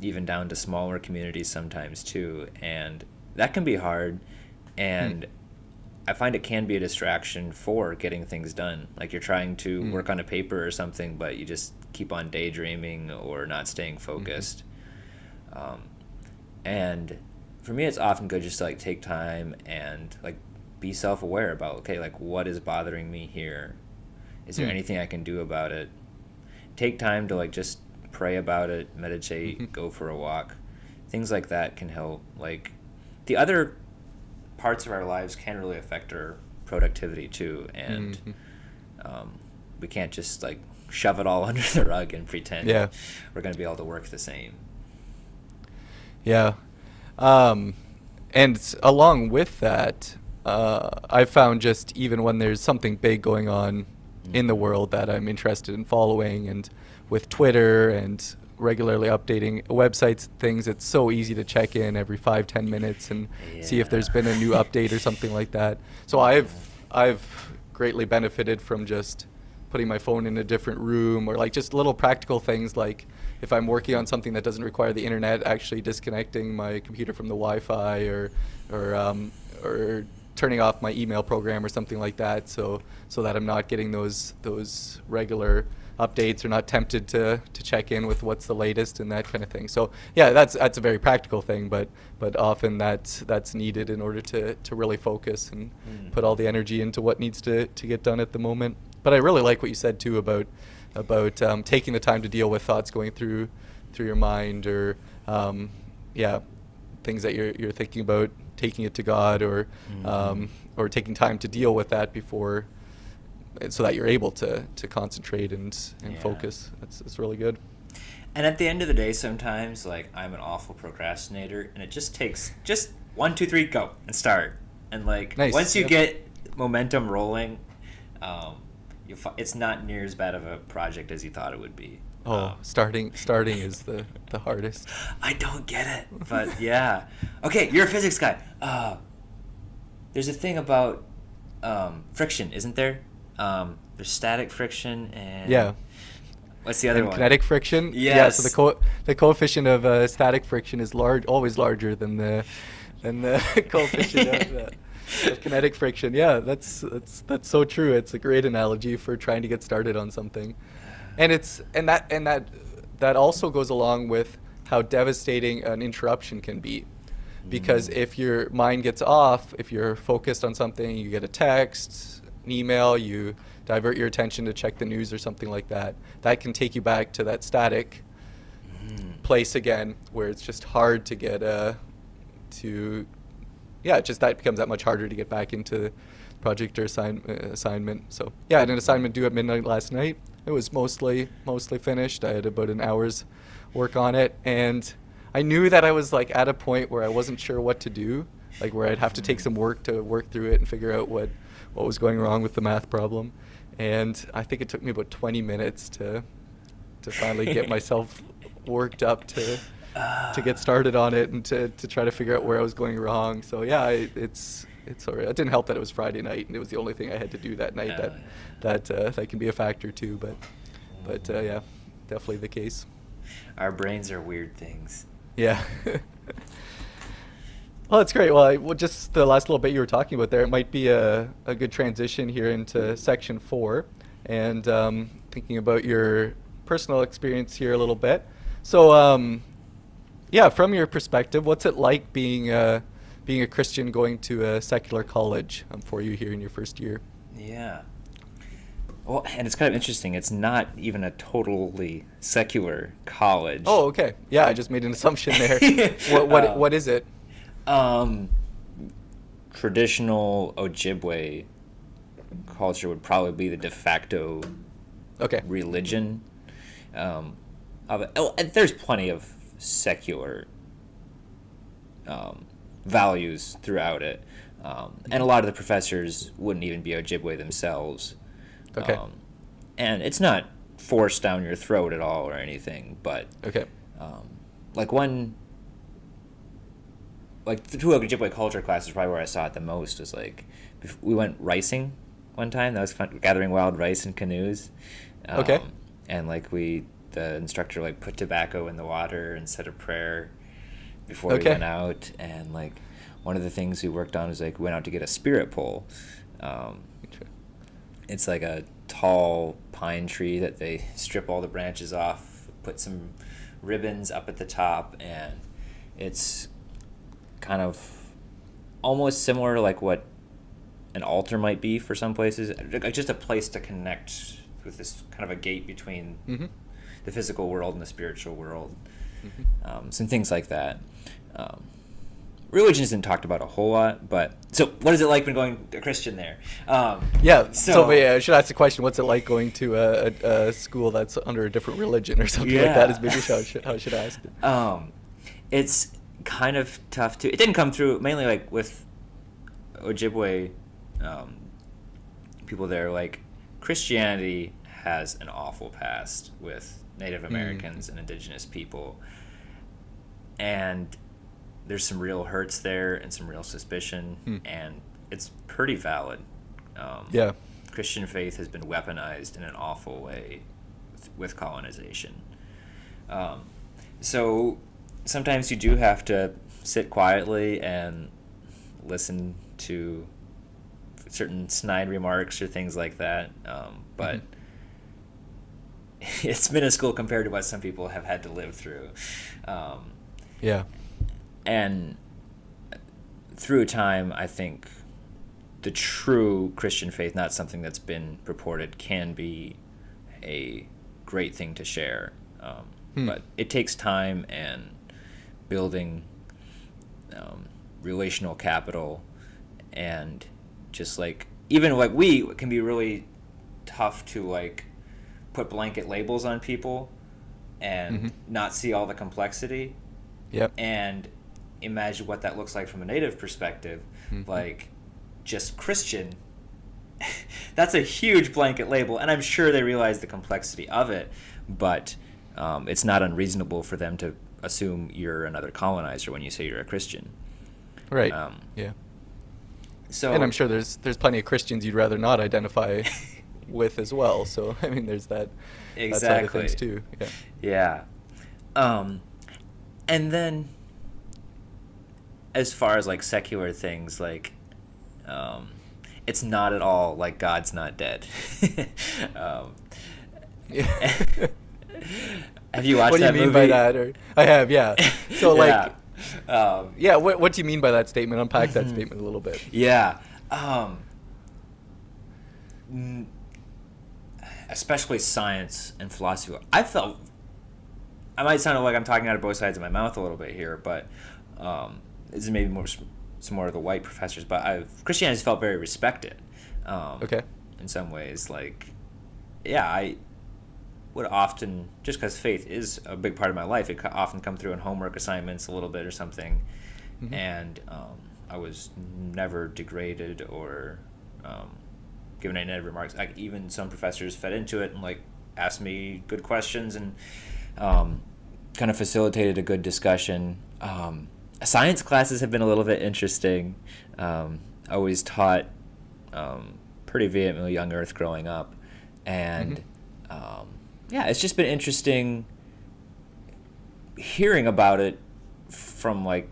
even down to smaller communities sometimes too. And that can be hard, and I find it can be a distraction for getting things done. Like you're trying to work on a paper or something, but you just keep on daydreaming or not staying focused. And for me, it's often good just to like take time and like be self-aware about, okay, like what is bothering me here? Is there anything I can do about it? Take time to like just pray about it, meditate, go for a walk. Things like that can help. Like the other parts of our lives can really affect our productivity too, and we can't just like shove it all under the rug and pretend we're going to be able to work the same. And along with that, I found just even when there's something big going on in the world that I'm interested in following, and with Twitter and regularly updating websites, things, it's so easy to check in every 5-10 minutes and see if there's been a new update or something like that. So I've greatly benefited from just putting my phone in a different room, or like just little practical things, like if I'm working on something that doesn't require the internet, actually disconnecting my computer from the Wi-Fi, or turning off my email program or something like that, so that I'm not getting those regular updates, or not tempted to check in with what's the latest and that kind of thing. So that's a very practical thing, but often that's needed in order to really focus and put all the energy into what needs to get done at the moment. But I really like what you said too about taking the time to deal with thoughts going through your mind, or things that you're thinking about, taking it to God, or taking time to deal with that before, so that you're able to concentrate and focus. It's really good. And at the end of the day, sometimes like I'm an awful procrastinator, and it just takes 1, 2, 3, go and start. And like once you get momentum rolling, it's not near as bad of a project as you thought it would be. Starting is the hardest. I don't get it, but yeah. Okay, you're a physics guy. There's a thing about friction, isn't there? There's static friction and what's the other one? Kinetic friction. Yes. Yeah. So the coefficient of static friction is always larger than the coefficient of kinetic friction. Yeah, that's so true. It's a great analogy for trying to get started on something, and that also goes along with how devastating an interruption can be. Because if your mind gets off, if you're focused on something, you get a text, an email, you divert your attention to check the news or something like that, that can take you back to that static place again, where it's just hard to get that becomes that much harder to get back into project or assignment. So I had an assignment due at midnight last night. It was mostly finished. I had about an hour's work on it, and I knew that I was like at a point where I wasn't sure what to do, like where I'd have to take some work to work through it and figure out what was going wrong with the math problem. And I think it took me about 20 minutes to finally get myself worked up to to get started on it and to try to figure out where I was going wrong. So yeah, it's all right. It didn't help that it was Friday night and it was the only thing I had to do that night. That can be a factor too. But yeah, definitely the case. Our brains are weird things. Yeah. Well, that's great. Well, just the last little bit you were talking about there, it might be a good transition here into section 4, and thinking about your personal experience here a little bit. So, yeah, from your perspective, what's it like being a Christian going to a secular college for you here in your first year? Yeah. Well, and it's kind of interesting. It's not even a totally secular college. Oh, okay. Yeah, I just made an assumption there. What is it? Traditional Ojibwe culture would probably be the de facto religion. There's plenty of secular values throughout it, and a lot of the professors wouldn't even be Ojibwe themselves. Okay. And it's not forced down your throat at all or anything, but the two Ojibwe culture classes probably where I saw it the most was we went ricing one time. That was fun, gathering wild rice in canoes. And the instructor put tobacco in the water and said a prayer before we went out. And one of the things we worked on was we went out to get a spirit pole. It's like a tall pine tree that they strip all the branches off, put some ribbons up at the top, and it's kind of almost similar to what an altar might be for some places, just a place to connect with this kind of a gate between the physical world and the spiritual world. Some things like that. Religion isn't talked about a whole lot, but so what is it like when going a Christian there? So I should ask the question: what's it like going to a school that's under a different religion or something like that? Is maybe how I should ask it. It's kind of tough too. It didn't come through mainly with Ojibwe people there. Christianity has an awful past with Native Americans and Indigenous people, and there's some real hurts there and some real suspicion, and it's pretty valid. Christian faith has been weaponized in an awful way with colonization. So sometimes you do have to sit quietly and listen to certain snide remarks or things like that, but it's minuscule compared to what some people have had to live through. And through time, I think the true Christian faith, not something that's been purported, can be a great thing to share. But it takes time and building relational capital, and just even we can be really tough to put blanket labels on people and not see all the complexity. And imagine what that looks like from a Native perspective. Just Christian, that's a huge blanket label, and I'm sure they realize the complexity of it, but it's not unreasonable for them to assume you're another colonizer when you say you're a Christian. Right. So, and I'm sure there's plenty of Christians you'd rather not identify with as well. So I mean, there's that side of things too. And then as far as secular things, it's not at all God's not dead. Have you watched that movie? What do you mean by that? Or I have, yeah. So what do you mean by that statement? Unpack that statement a little bit. Especially science and philosophy. I might sound like I'm talking out of both sides of my mouth a little bit here, but this is maybe some more of the white professors, but Christianity has felt very respected. In some ways, I would often, just because faith is a big part of my life, it could often come through in homework assignments a little bit or something, and I was never degraded or given any negative remarks. Even some professors fed into it and asked me good questions, and kind of facilitated a good discussion. Science classes have been a little bit interesting. I always taught pretty vehemently young Earth growing up, and yeah, it's just been interesting hearing about it from like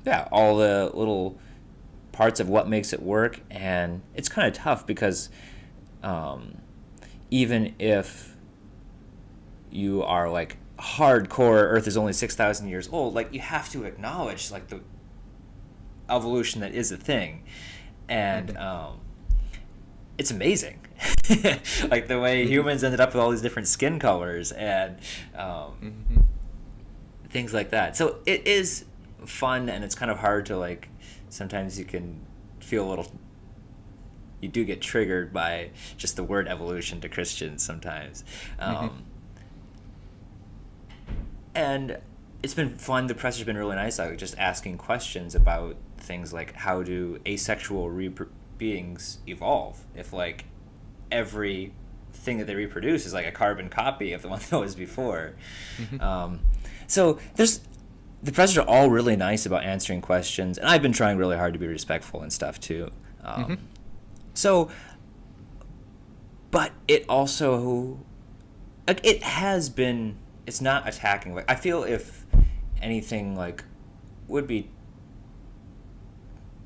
yeah, all the little parts of what makes it work. And it's kind of tough because even if you are like hardcore Earth is only 6,000 years old, like you have to acknowledge like the evolution that is a thing. And it's amazing. Like the way humans ended up with all these different skin colors and things like that. So it is fun, and it's kind of hard to like, sometimes you can feel a little, you do get triggered by just the word evolution to Christians sometimes. And it's been fun. The professor's been really nice, like just asking questions about things like, how do asexual beings evolve if like every thing that they reproduce is like a carbon copy of the one that was before. So the professors are all really nice about answering questions, and I've been trying really hard to be respectful and stuff too. So, but it also, like, it has been, it's not attacking. Like, I feel if anything like would be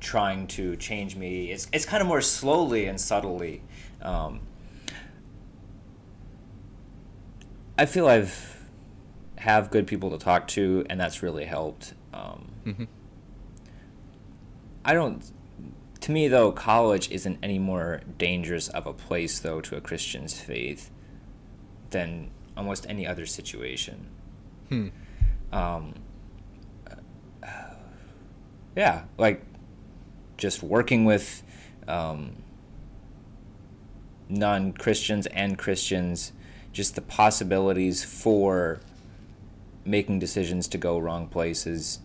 trying to change me, it's kind of more slowly and subtly. I feel have good people to talk to, and that's really helped. To me though, college isn't any more dangerous of a place though to a Christian's faith than almost any other situation. Yeah, like just working with non-Christians and Christians, just the possibilities for making decisions to go wrong places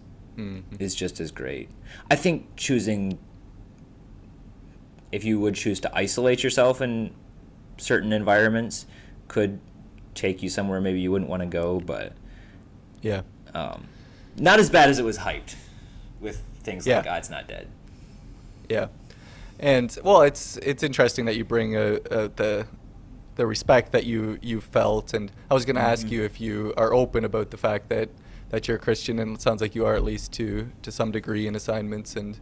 is just as great. I think if you would choose to isolate yourself in certain environments, could take you somewhere maybe you wouldn't want to go, but yeah, not as bad as it was hyped with things like God's Not Dead. Yeah, and well, it's interesting that you bring the respect that you felt, and I was going to ask you if you are open about the fact that you're a Christian, and it sounds like you are, at least to some degree, in assignments and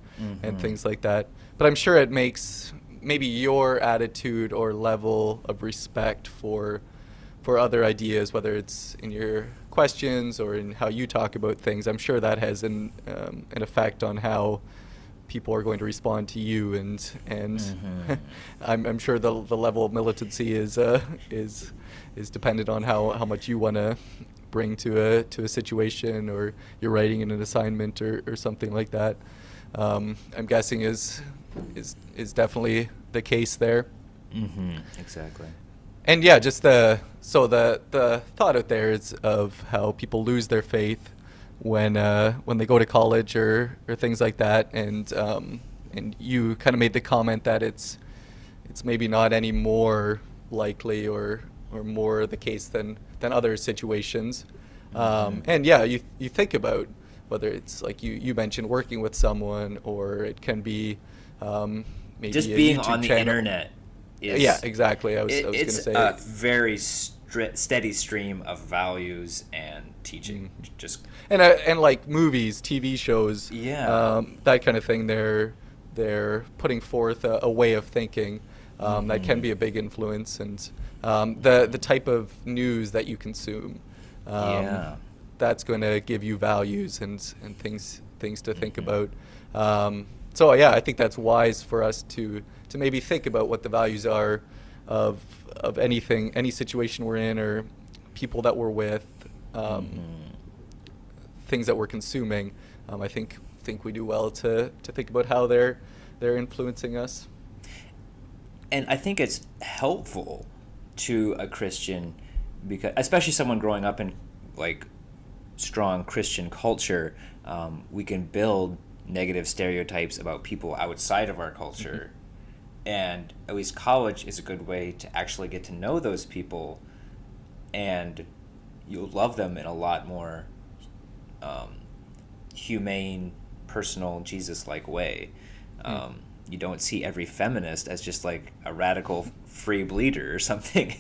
things like that. But I'm sure it makes maybe your attitude or level of respect for other ideas, whether it's in your questions or in how you talk about things. I'm sure that has an effect on how people are going to respond to you, and I'm sure the level of militancy is dependent on how much you want to bring to a situation, or you're writing in an assignment or something like that. I'm guessing is definitely the case there. Exactly. And yeah, just the thought out there is of how people lose their faith when they go to college or things like that, and you kind of made the comment that it's maybe not any more likely or more the case than other situations. And yeah, you think about whether it's like you mentioned working with someone, or it can be maybe just a being YouTube on the channel. Internet. Yeah, exactly. I was going to say it's a very steady stream of values and teaching. Just and like movies, TV shows, yeah, that kind of thing. They're putting forth a way of thinking that can be a big influence, and the type of news that you consume. That's going to give you values and things to think about. So yeah, I think that's wise for us to maybe think about what the values are of anything, any situation we're in, or people that we're with, things that we're consuming. I think we do well to think about how they're influencing us. And I think it's helpful to a Christian, because especially someone growing up in like strong Christian culture, we can build negative stereotypes about people outside of our culture. And at least college is a good way to actually get to know those people and you'll love them in a lot more humane, personal, Jesus-like way. You don't see every feminist as just like a radical free bleeder or something.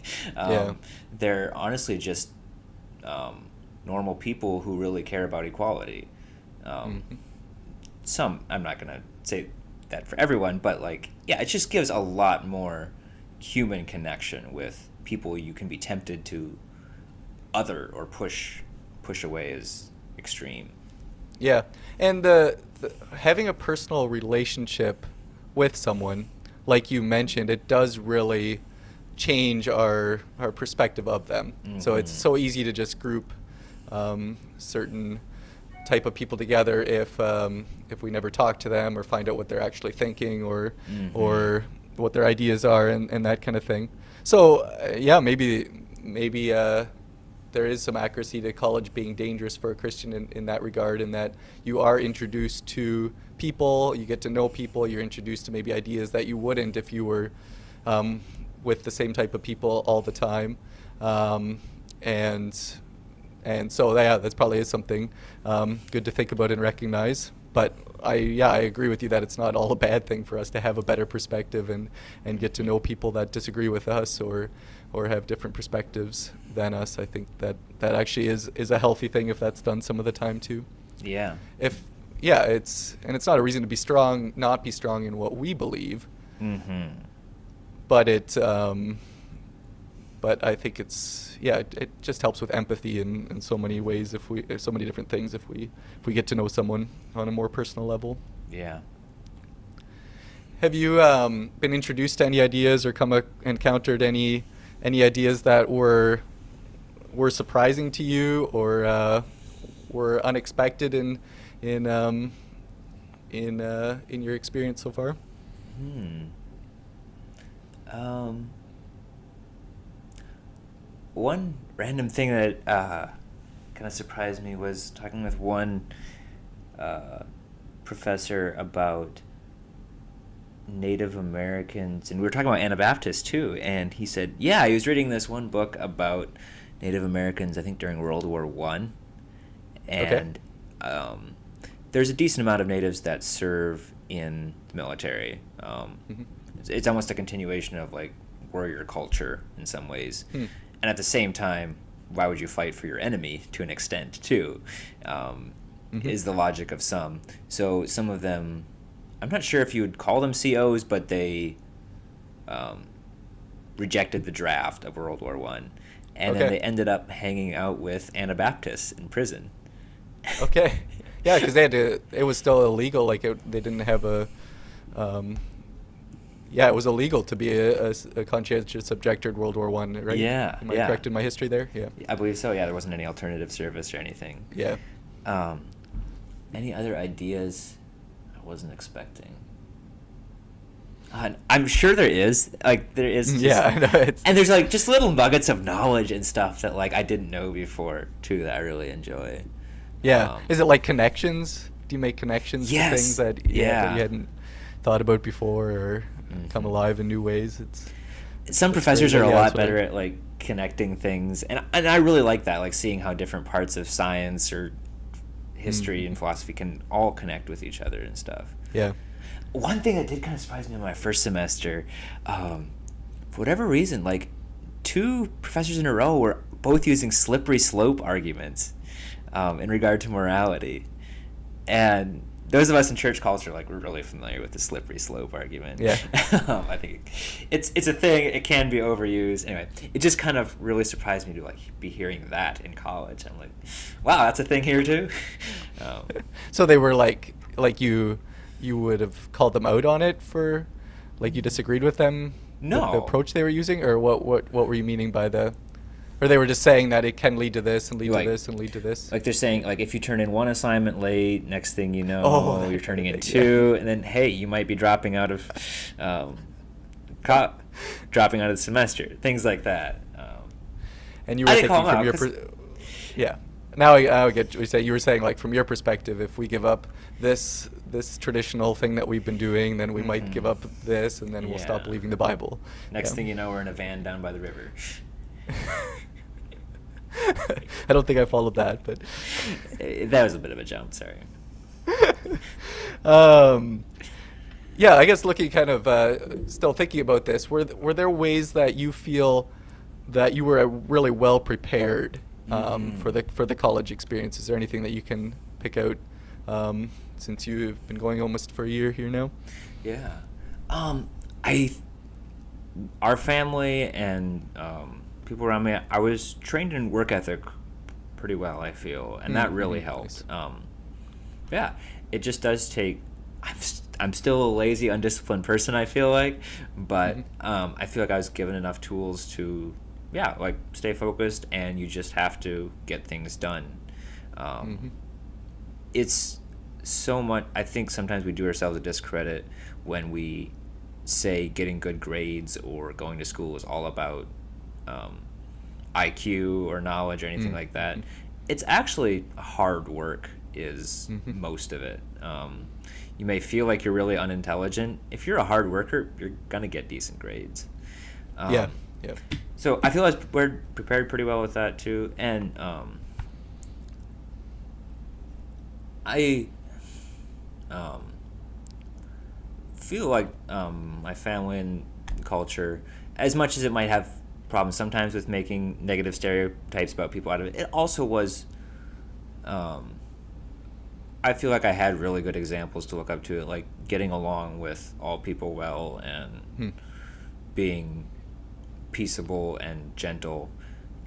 They're honestly just normal people who really care about equality. Some, I'm not going to say that for everyone, but like, yeah, it just gives a lot more human connection with people you can be tempted to other or push away as extreme. Yeah, and the having a personal relationship with someone, like you mentioned, it does really change our perspective of them. So it's so easy to just group certain type of people together if we never talk to them or find out what they're actually thinking or what their ideas are and that kind of thing. So yeah, maybe there is some accuracy to college being dangerous for a Christian in that regard, in that you are introduced to people, you get to know people, you're introduced to maybe ideas that you wouldn't if you were with the same type of people all the time. And so yeah, that's probably is something good to think about and recognize. But I agree with you that it's not all a bad thing for us to have a better perspective and get to know people that disagree with us or have different perspectives than us. I think that actually is a healthy thing if that's done some of the time too. Yeah. It's not a reason to not be strong in what we believe. But but I think it just helps with empathy in so many ways so many different things if we get to know someone on a more personal level. Yeah. Have you been introduced to any ideas or encountered any ideas that were surprising to you or were unexpected in your experience so far? One random thing that kind of surprised me was talking with one professor about Native Americans, and we were talking about Anabaptists too, and he said, he was reading this one book about Native Americans, I think during World War I, and there's a decent amount of natives that serve in the military. It's almost a continuation of like warrior culture in some ways. And at the same time, why would you fight for your enemy to an extent too, is the logic of some. So some of them, I'm not sure if you would call them COs, but they rejected the draft of World War I. And then they ended up hanging out with Anabaptists in prison. Okay. Yeah, because it was still illegal. Like they didn't have a... it was illegal to be a conscientious objector in World War I, right? Yeah. Am I correct in my history there? Yeah. I believe so, yeah. There wasn't any alternative service or anything. Yeah. Any other ideas I wasn't expecting? I'm sure there is. Like, there is. I know. And there's, like, just little nuggets of knowledge and stuff that, like, I didn't know before, too, that I really enjoy. Yeah. Is it like connections? Do you make connections to things that you hadn't thought about before or come alive in new ways? Some professors are a lot better at like connecting things, and I really like that, like seeing how different parts of science or history and philosophy can all connect with each other and stuff. Yeah. One thing that did kind of surprise me in my first semester, for whatever reason, like 2 professors in a row were both using slippery slope arguments in regard to morality, and those of us in church culture, like, we're really familiar with the slippery slope argument. Yeah. I think it's a thing. It can be overused. Anyway, it just kind of really surprised me to, like, be hearing that in college. I'm like, wow, that's a thing here, too? So they were, like you would have called them out on it for, like, you disagreed with them? No. With the approach they were using? Or what were you meaning by the... Or they were just saying that it can lead to this and lead to this and lead to this? Like they're saying, like, if you turn in 1 assignment late, next thing you know, you're turning in 2, and then, hey, you might be dropping out of dropping out of the semester. Things like that. And you were thinking from your... Now I get what you say. You were saying, like, from your perspective, if we give up this traditional thing that we've been doing, then we might give up this, and then we'll stop believing the Bible. Next thing you know, we're in a van down by the river. I don't think I followed that, but That was a bit of a jump, sorry. Yeah, I guess looking kind of still thinking about this, were there ways that you feel that you were really well prepared for the college experience? Is there anything that you can pick out since you've been going almost for a year here now? Yeah. Our family and people around me, I was trained in work ethic pretty well, I feel, and that really helped. Nice. Yeah, it just does take. I'm still a lazy, undisciplined person, I feel like, but I feel like I was given enough tools to, like stay focused, and you just have to get things done. It's so much. I think sometimes we do ourselves a discredit when we say getting good grades or going to school is all about IQ or knowledge or anything like that. It's actually hard work is most of it. You may feel like you're really unintelligent. If you're a hard worker, you're gonna get decent grades. Yeah. So I feel I was prepared pretty well with that too, and I feel like my family and culture, as much as it might have problems sometimes with making negative stereotypes about people out of it, it also was. I feel like I had really good examples to look up to, like getting along with all people well and being peaceable and gentle,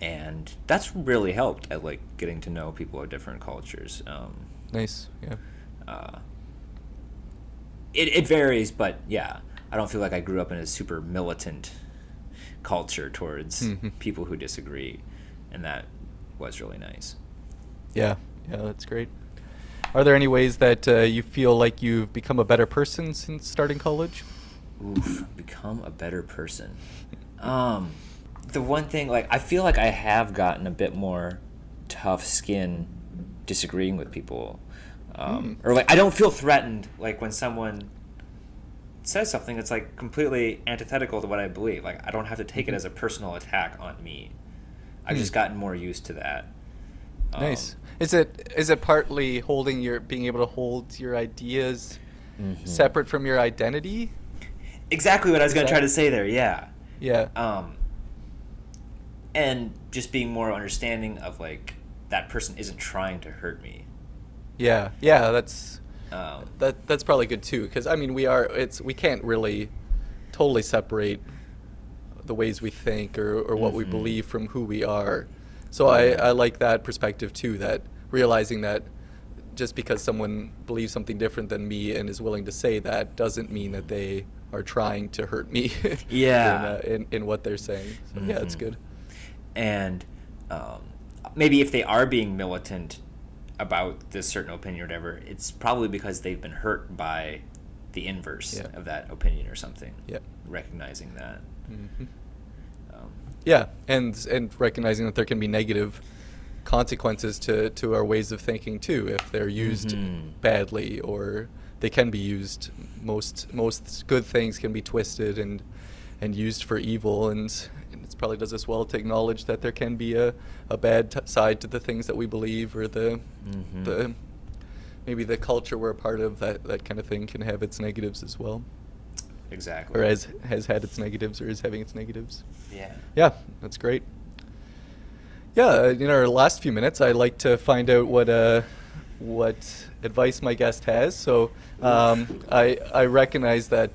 and that's really helped at like getting to know people of different cultures. Nice. Yeah. It varies, but yeah, I don't feel like I grew up in a super militant culture towards people who disagree, and that was really nice. Yeah, that's great. Are there any ways that you feel like you've become a better person since starting college? Oof, become a better person. The one thing, like, I feel like I have gotten a bit more tough skin disagreeing with people. Or, like, I don't feel threatened, like, when someone says something that's, like, completely antithetical to what I believe. Like, I don't have to take it as a personal attack on me. I've just gotten more used to that. Nice. Is it partly being able to hold your ideas separate from your identity? Exactly what I was going to try to say there. Yeah. Yeah. And just being more understanding of like that person isn't trying to hurt me. Yeah. That's probably good too, because I mean we can't really totally separate the ways we think or what we believe from who we are. So I like that perspective too, that realizing that just because someone believes something different than me and is willing to say that doesn't mean that they are trying to hurt me in what they're saying. So yeah, it's good. And maybe if they are being militant about this certain opinion or whatever, it's probably because they've been hurt by the inverse of that opinion or something. Yeah. Recognizing that. Yeah, and recognizing that there can be negative consequences to our ways of thinking too if they're used badly, or they can be used. Most good things can be twisted and used for evil, and it probably does us well to acknowledge that there can be a bad side to the things that we believe, or the maybe the culture we're a part of, that kind of thing can have its negatives as well. Exactly. Or has had its negatives, or is having its negatives. Yeah. Yeah, that's great. Yeah, in our last few minutes, I'd like to find out what advice my guest has. So I recognize that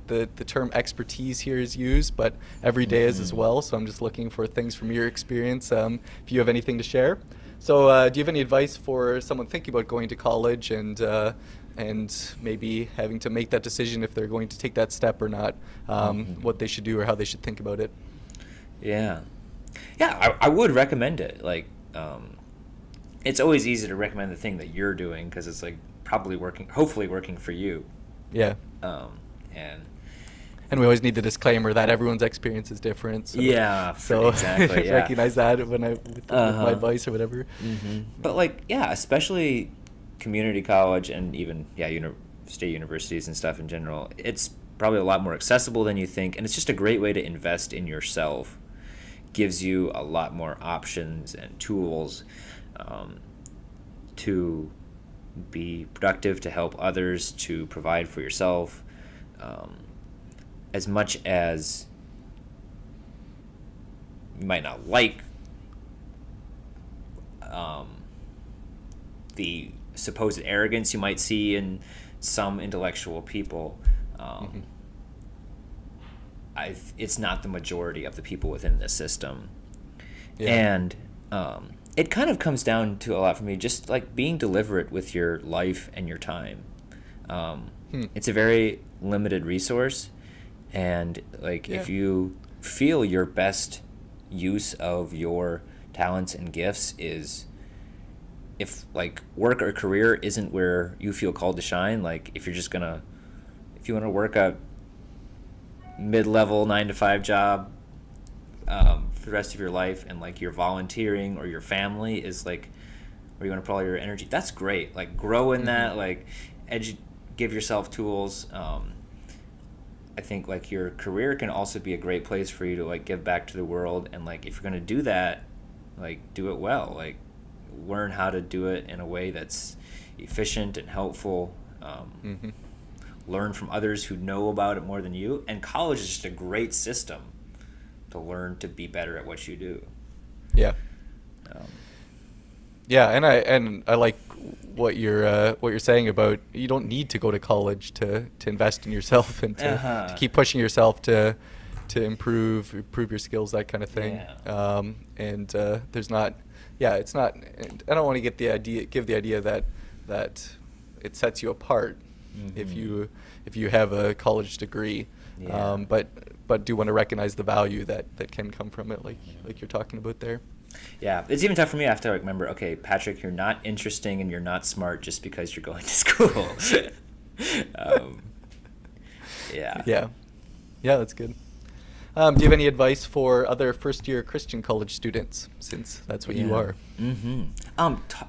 the term expertise here is used, but every day is as well. So I'm just looking for things from your experience. If you have anything to share. So do you have any advice for someone thinking about going to college and maybe having to make that decision if they're going to take that step or not, what they should do or how they should think about it? Yeah, I would recommend it. Like, it's always easy to recommend the thing that you're doing because it's like probably hopefully working for you. Yeah. And we always need the disclaimer that everyone's experience is different. So, exactly. Yeah. Recognize that with my advice or whatever. But like, especially community college and even state universities and stuff in general, it's probably a lot more accessible than you think, and it's just a great way to invest in yourself. gives you a lot more options and tools to be productive, to help others, to provide for yourself. As much as you might not like the supposed arrogance you might see in some intellectual people, it's not the majority of the people within this system. Yeah. And it kind of comes down to a lot for me, just like being deliberate with your life and your time. It's a very limited resource, and like if you feel your best use of your talents and gifts is, if like work or career isn't where you feel called to shine, like if you want to work a mid-level 9-to-5 job for the rest of your life, and like your volunteering or your family is like where you want to put all your energy, that's great. Like grow in that, like give yourself tools. I think like your career can also be a great place for you to like give back to the world, and like if you're going to do that, like do it well, like learn how to do it in a way that's efficient and helpful. Learn from others who know about it more than you, and college is just a great system to learn to be better at what you do. And I like what you're saying about you don't need to go to college to invest in yourself and to keep pushing yourself to improve your skills, that kind of thing. There's not, it's not. I don't want to give the idea that it sets you apart if you have a college degree, but do want to recognize the value that can come from it, like you're talking about there. Yeah, it's even tough for me. I have to like remember, okay, Patrick, you're not interesting and you're not smart just because you're going to school. Yeah, that's good. Do you have any advice for other first-year Christian college students, since that's what you are?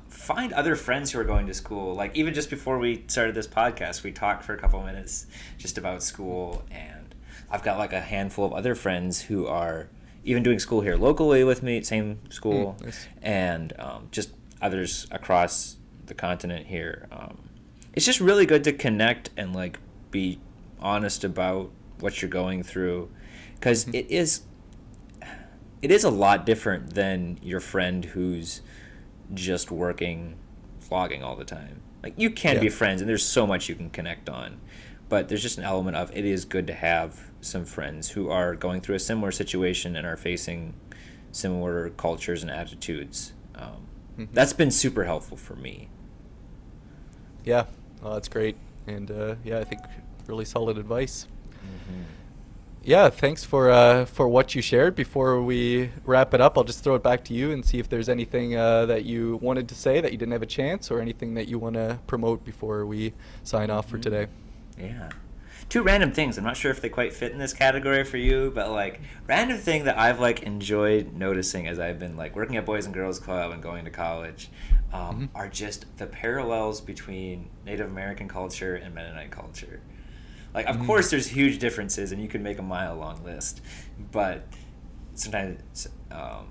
Find other friends who are going to school. Like even just before we started this podcast, we talked for a couple of minutes just about school, and I've got like a handful of other friends who are even doing school here locally with me, same school, nice. And just others across the continent here. It's just really good to connect and like be honest about what you're going through, because it is a lot different than your friend who's just working, vlogging all the time. Like you can be friends, and there's so much you can connect on, but there's just an element of it is good to have some friends who are going through a similar situation and are facing similar cultures and attitudes. That's been super helpful for me. Yeah, that's great, and I think really solid advice. Yeah, thanks for what you shared. Before we wrap it up, I'll just throw it back to you and see if there's anything that you wanted to say that you didn't have a chance, or anything that you want to promote before we sign off for today. Yeah. 2 random things. I'm not sure if they quite fit in this category for you, but like random thing that I've like enjoyed noticing as I've been like working at Boys and Girls Club and going to college are just the parallels between Native American culture and Mennonite culture. Like, of course, there's huge differences, and you could make a mile-long list, but sometimes I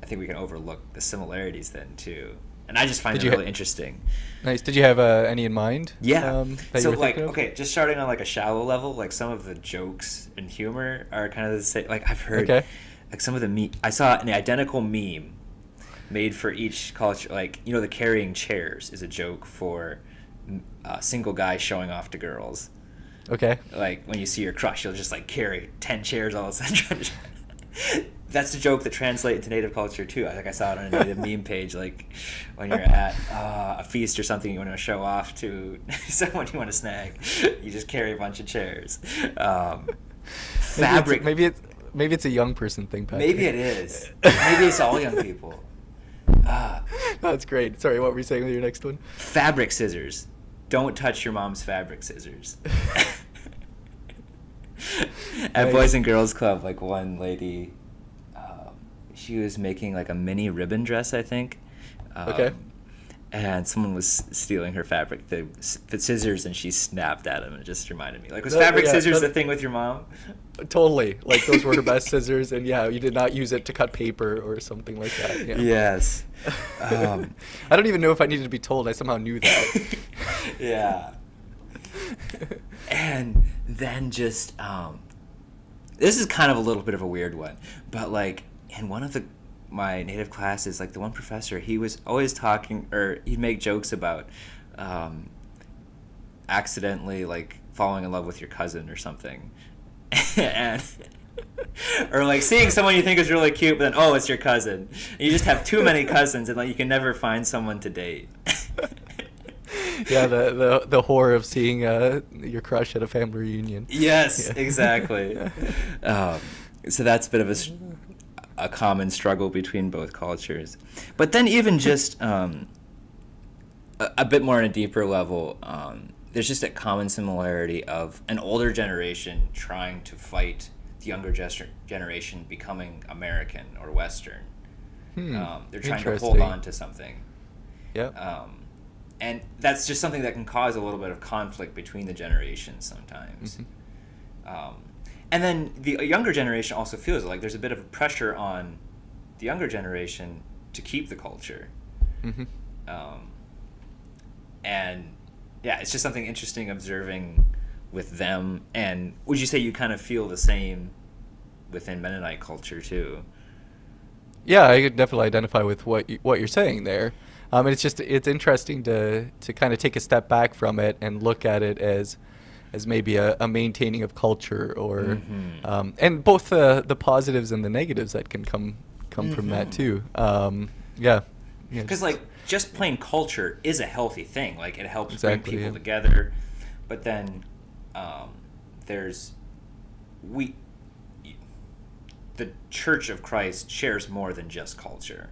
think we can overlook the similarities then too. And I just find it really interesting. Nice. Did you have any in mind? Yeah. That so you were like, thinking of? okay, just starting on like a shallow level, like some of the jokes and humor are kind of the same. Like I've heard, like some of the I saw an identical meme made for each culture. Like, you know, the carrying chairs is a joke for single guys showing off to girls. Okay. Like when you see your crush, you'll just like carry 10 chairs all of a sudden. That's the joke that translates to Native culture too. I think I saw it on a Native meme page. Like when you're at a feast or something, you want to show off to someone you want to snag, you just carry a bunch of chairs. Fabric. Maybe it's a young person thing, Patrick. Maybe it is. Maybe it's all young people. That's great. Sorry, what were you saying with your next one? Fabric scissors. Don't touch your mom's fabric scissors. At Boys and Girls Club, like one lady, she was making like a mini ribbon dress, I think. And someone was stealing her fabric, the scissors, and she snapped at him. And it just reminded me, like, was fabric scissors the thing with your mom? Totally. Like those were her best scissors, and yeah, you did not use it to cut paper or something like that. Yeah. Yes. I don't even know if I needed to be told. I somehow knew that. Yeah. And then just this is kind of a little bit of a weird one, but like in one of my native classes, like the one professor, he was always talking, or he'd make jokes about accidentally like falling in love with your cousin or something. And or like seeing someone you think is really cute, but then oh, it's your cousin. And you just have too many cousins, and like you can never find someone to date. Yeah, the horror of seeing your crush at a family reunion. Yes, yeah. Exactly. So that's a bit of a common struggle between both cultures. But then even just a bit more on a deeper level, there's just a common similarity of an older generation trying to fight the younger generation becoming American or Western. They're trying to hold on to something. Yeah. And that's just something that can cause a little bit of conflict between the generations sometimes. And then the younger generation also feels like there's a bit of a pressure on the younger generation to keep the culture. And yeah, it's just something interesting observing with them. And would you say you kind of feel the same within Mennonite culture too? Yeah, I could definitely identify with what you're saying there. And it's interesting to kind of take a step back from it and look at it as maybe a maintaining of culture, or and both the positives and the negatives that can come from that too. Yeah. Because like just plain culture is a healthy thing. Like it helps bring people yeah. together. But then the Church of Christ shares more than just culture.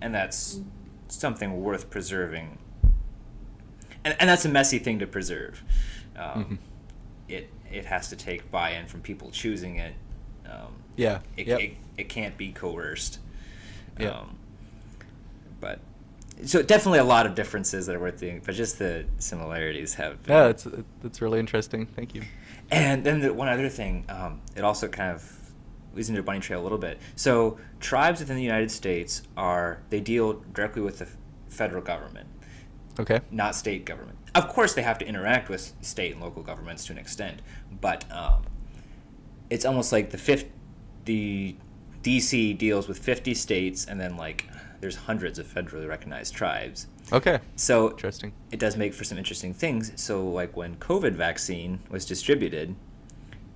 And that's something worth preserving. And that's a messy thing to preserve. It has to take buy-in from people choosing it. It can't be coerced. But so definitely a lot of differences that are worth doing, but just the similarities have been. Yeah, it's really interesting. Thank you. And then one other thing, it also kind of leads into a bunny trail a little bit. So tribes within the United States they deal directly with the federal government. Okay. Not state government. Of course, they have to interact with state and local governments to an extent, but it's almost like the DC deals with 50 states, and then like there's hundreds of federally recognized tribes. Okay. So interesting. It does make for some interesting things. So like when COVID vaccine was distributed,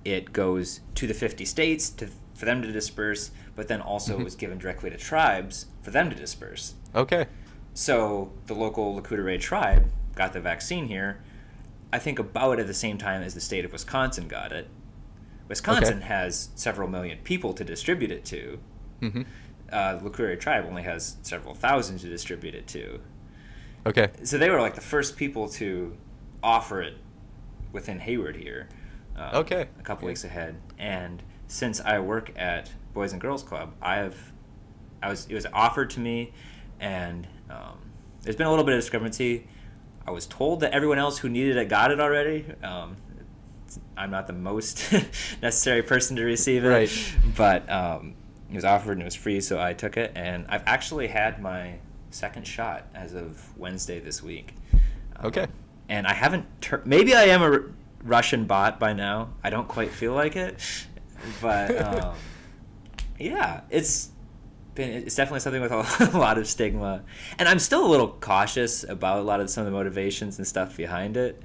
it goes to the 50 states for them to disperse, but then also was given directly to tribes for them to disperse. Okay. So the local Lakota tribe got the vaccine here, I think about at the same time as the state of Wisconsin got it. Wisconsin has several million people to distribute it to. The Lakota tribe only has several thousand to distribute it to. Okay. So they were like the first people to offer it within Hayward here. A couple weeks ahead. And since I work at Boys and Girls Club, it was offered to me, and there's been a little bit of discrepancy. I was told that everyone else who needed it got it already. I'm not the most necessary person to receive it, right? But it was offered and it was free, so I took it, and I've actually had my second shot as of Wednesday this week. Okay. And I haven't. Maybe I am a Russian bot by now. I don't quite feel like it, but yeah, it's definitely something with a lot of stigma, and I'm still a little cautious about some of the motivations and stuff behind it,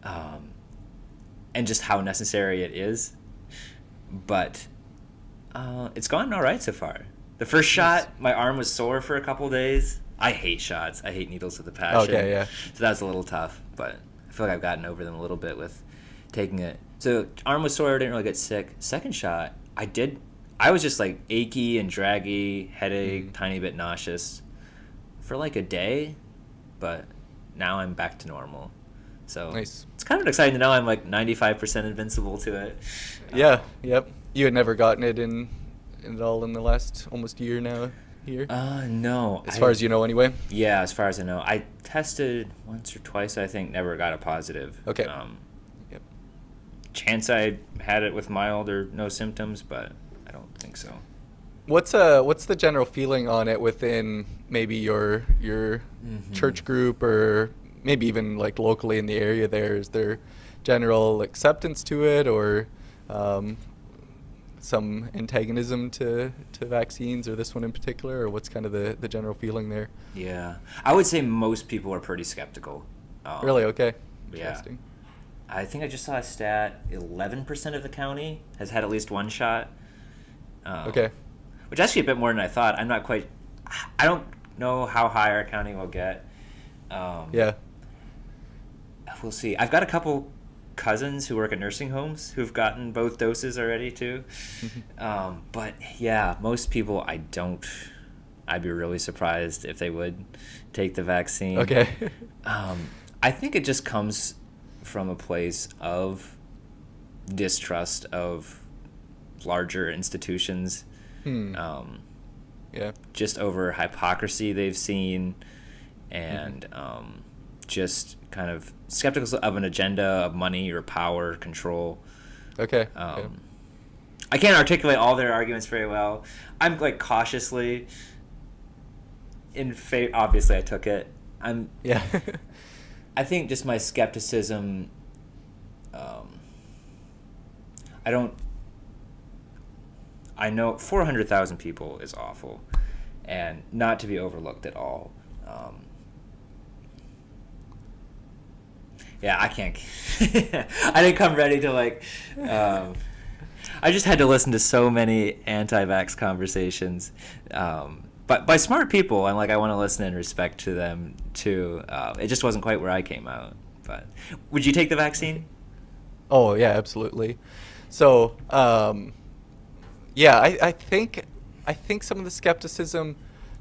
and just how necessary it is. But it's gone all right so far. The first shot, my arm was sore for a couple days. I hate shots. I hate needles with a passion. Okay, yeah. So that's a little tough, but I feel like I've gotten over them a little bit with taking it. So arm was sore, I didn't really get sick. Second shot, I was just like achy and draggy, headache, tiny bit nauseous for like a day, but now I'm back to normal. So nice. It's kind of exciting to know I'm like 95% invincible to it. Yeah, yep. You had never gotten it in all in the last almost year now here? No. As far as you know anyway? Yeah, as far as I know. I tested once or twice, I think, never got a positive. Okay. Yep. chance I had it with mild or no symptoms, but I don't think so. What's the general feeling on it within maybe your church group, or maybe even like locally in the area there? Is there general acceptance to it, or some antagonism to vaccines, or this one in particular, or what's kind of the general feeling there? Yeah. I would say most people are pretty skeptical. Really? Okay. Yeah. Interesting. I think I just saw a stat, 11% of the county has had at least one shot. Okay. Which is actually a bit more than I thought. I don't know how high our county will get. Yeah. We'll see. I've got a couple cousins who work at nursing homes who've gotten both doses already too. But yeah, most people I'd be really surprised if they would take the vaccine. Okay. I think it just comes from a place of distrust of larger institutions. Yeah. Just over hypocrisy they've seen, and just kind of skeptical of an agenda of money or power, control. Okay. I can't articulate all their arguments very well. I'm like cautiously in favor. Obviously, I took it. Yeah. I think just my skepticism. I know 400,000 people is awful, and not to be overlooked at all. Yeah, I can't. I didn't come ready to I just had to listen to so many anti-vax conversations, but by smart people, and I want to listen and respect to them too. It just wasn't quite where I came out. But would you take the vaccine? Oh yeah, absolutely. So, yeah, I think some of the skepticism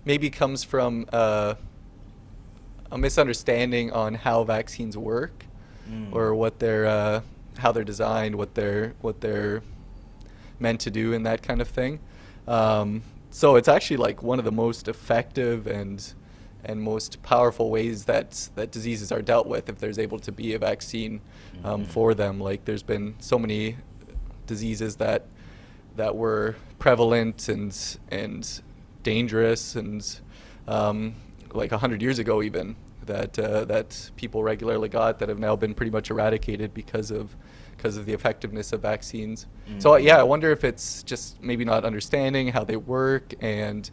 maybe comes from a misunderstanding on how vaccines work, or what they're how they're designed, what they're meant to do, and that kind of thing. So it's actually one of the most effective and most powerful ways that diseases are dealt with, if there's able to be a vaccine for them. There's been so many diseases that were prevalent and dangerous, and 100 years ago even, that people regularly got, that have now been pretty much eradicated because of the effectiveness of vaccines. So yeah, I wonder if it's just maybe not understanding how they work, and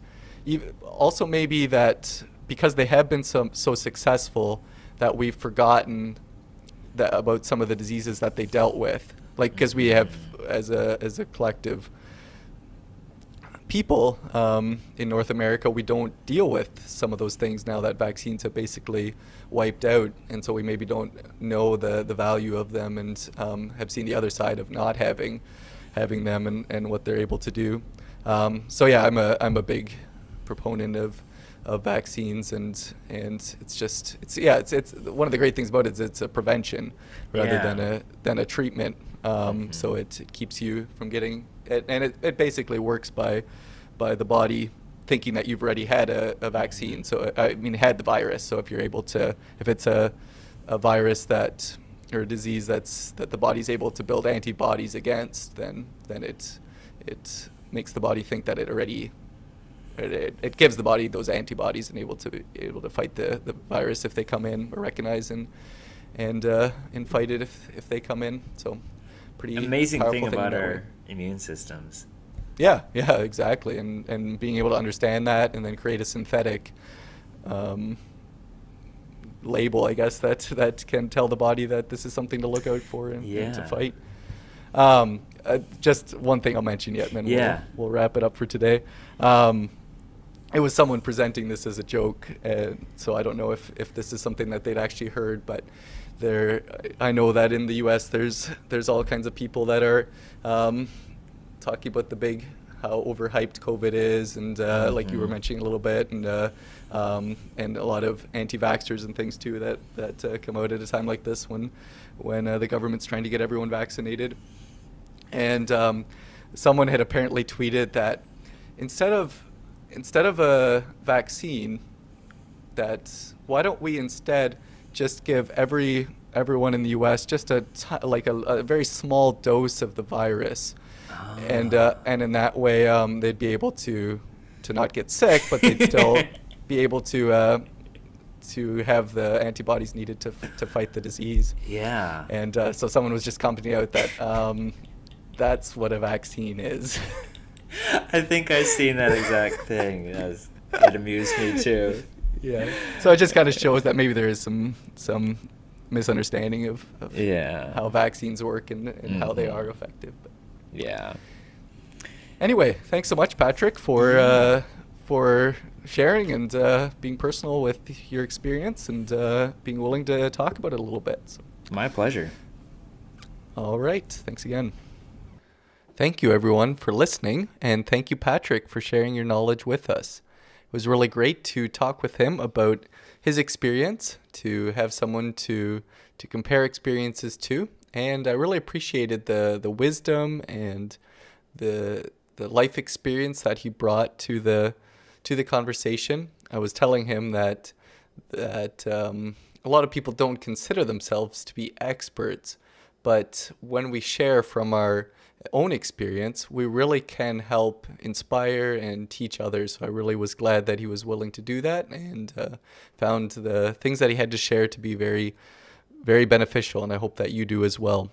also maybe that because they have been so successful, that we've forgotten about some of the diseases that they dealt with. Because we have, as a collective people in North America, we don't deal with some of those things now that vaccines have basically wiped out, and so we maybe don't know the value of them, and have seen the other side of not having them, and what they're able to do. So yeah, I'm a big proponent of vaccines, and it's one of the great things about it is it's a prevention rather than a treatment. So it keeps you from getting it, and it basically works by the body thinking that you've already had a vaccine. So had the virus. So if it's a virus or a disease that the body's able to build antibodies against, then it makes the body think that it gives the body those antibodies and able to fight the virus if they come in, or recognize and fight it if they come in. So pretty amazing thing about our immune systems. Yeah, exactly, and being able to understand that, and then create a synthetic label, I guess, that can tell the body that this is something to look out for and to fight. Just one thing I'll mention yet, and then we'll wrap it up for today. It was someone presenting this as a joke, so I don't know if this is something that they'd actually heard, but I know that in the U.S. there's all kinds of people that are talking about how overhyped COVID is, and like you were mentioning a little bit, and a lot of anti-vaxxers and things too that come out at a time like this when the government's trying to get everyone vaccinated. And someone had apparently tweeted that instead of a vaccine, that why don't we instead just give every everyone in the U.S. just a very small dose of the virus, and in that way they'd be able to not get sick, but they'd still be able to have the antibodies needed to fight the disease. Yeah. And so someone was just commenting out that that's what a vaccine is. I think I've seen that exact thing. Yes. It amused me too. Yeah. So it just kind of shows that maybe there is some misunderstanding of how vaccines work and how they are effective. But yeah. Anyway, thanks so much, Patrick, for sharing and being personal with your experience and being willing to talk about it a little bit. So. My pleasure. All right. Thanks again. Thank you, everyone, for listening, and thank you, Patrick, for sharing your knowledge with us. It was really great to talk with him about his experience, to have someone to compare experiences to, and I really appreciated the wisdom and the life experience that he brought to the conversation. I was telling him that a lot of people don't consider themselves to be experts, but when we share from our own experience, we really can help inspire and teach others. So I really was glad that he was willing to do that, and found the things that he had to share to be very, very beneficial, and I hope that you do as well.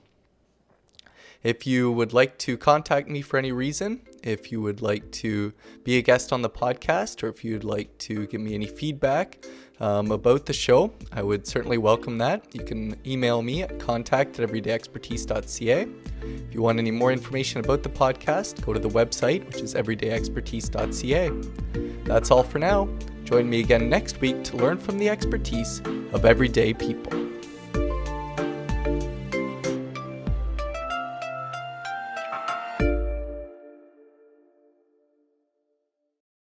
If you would like to contact me for any reason, if you would like to be a guest on the podcast, or if you'd like to give me any feedback about the show, I would certainly welcome that. You can email me at contact@everydayexpertise.ca. If you want any more information about the podcast, go to the website, which is everydayexpertise.ca. That's all for now. Join me again next week to learn from the expertise of everyday people.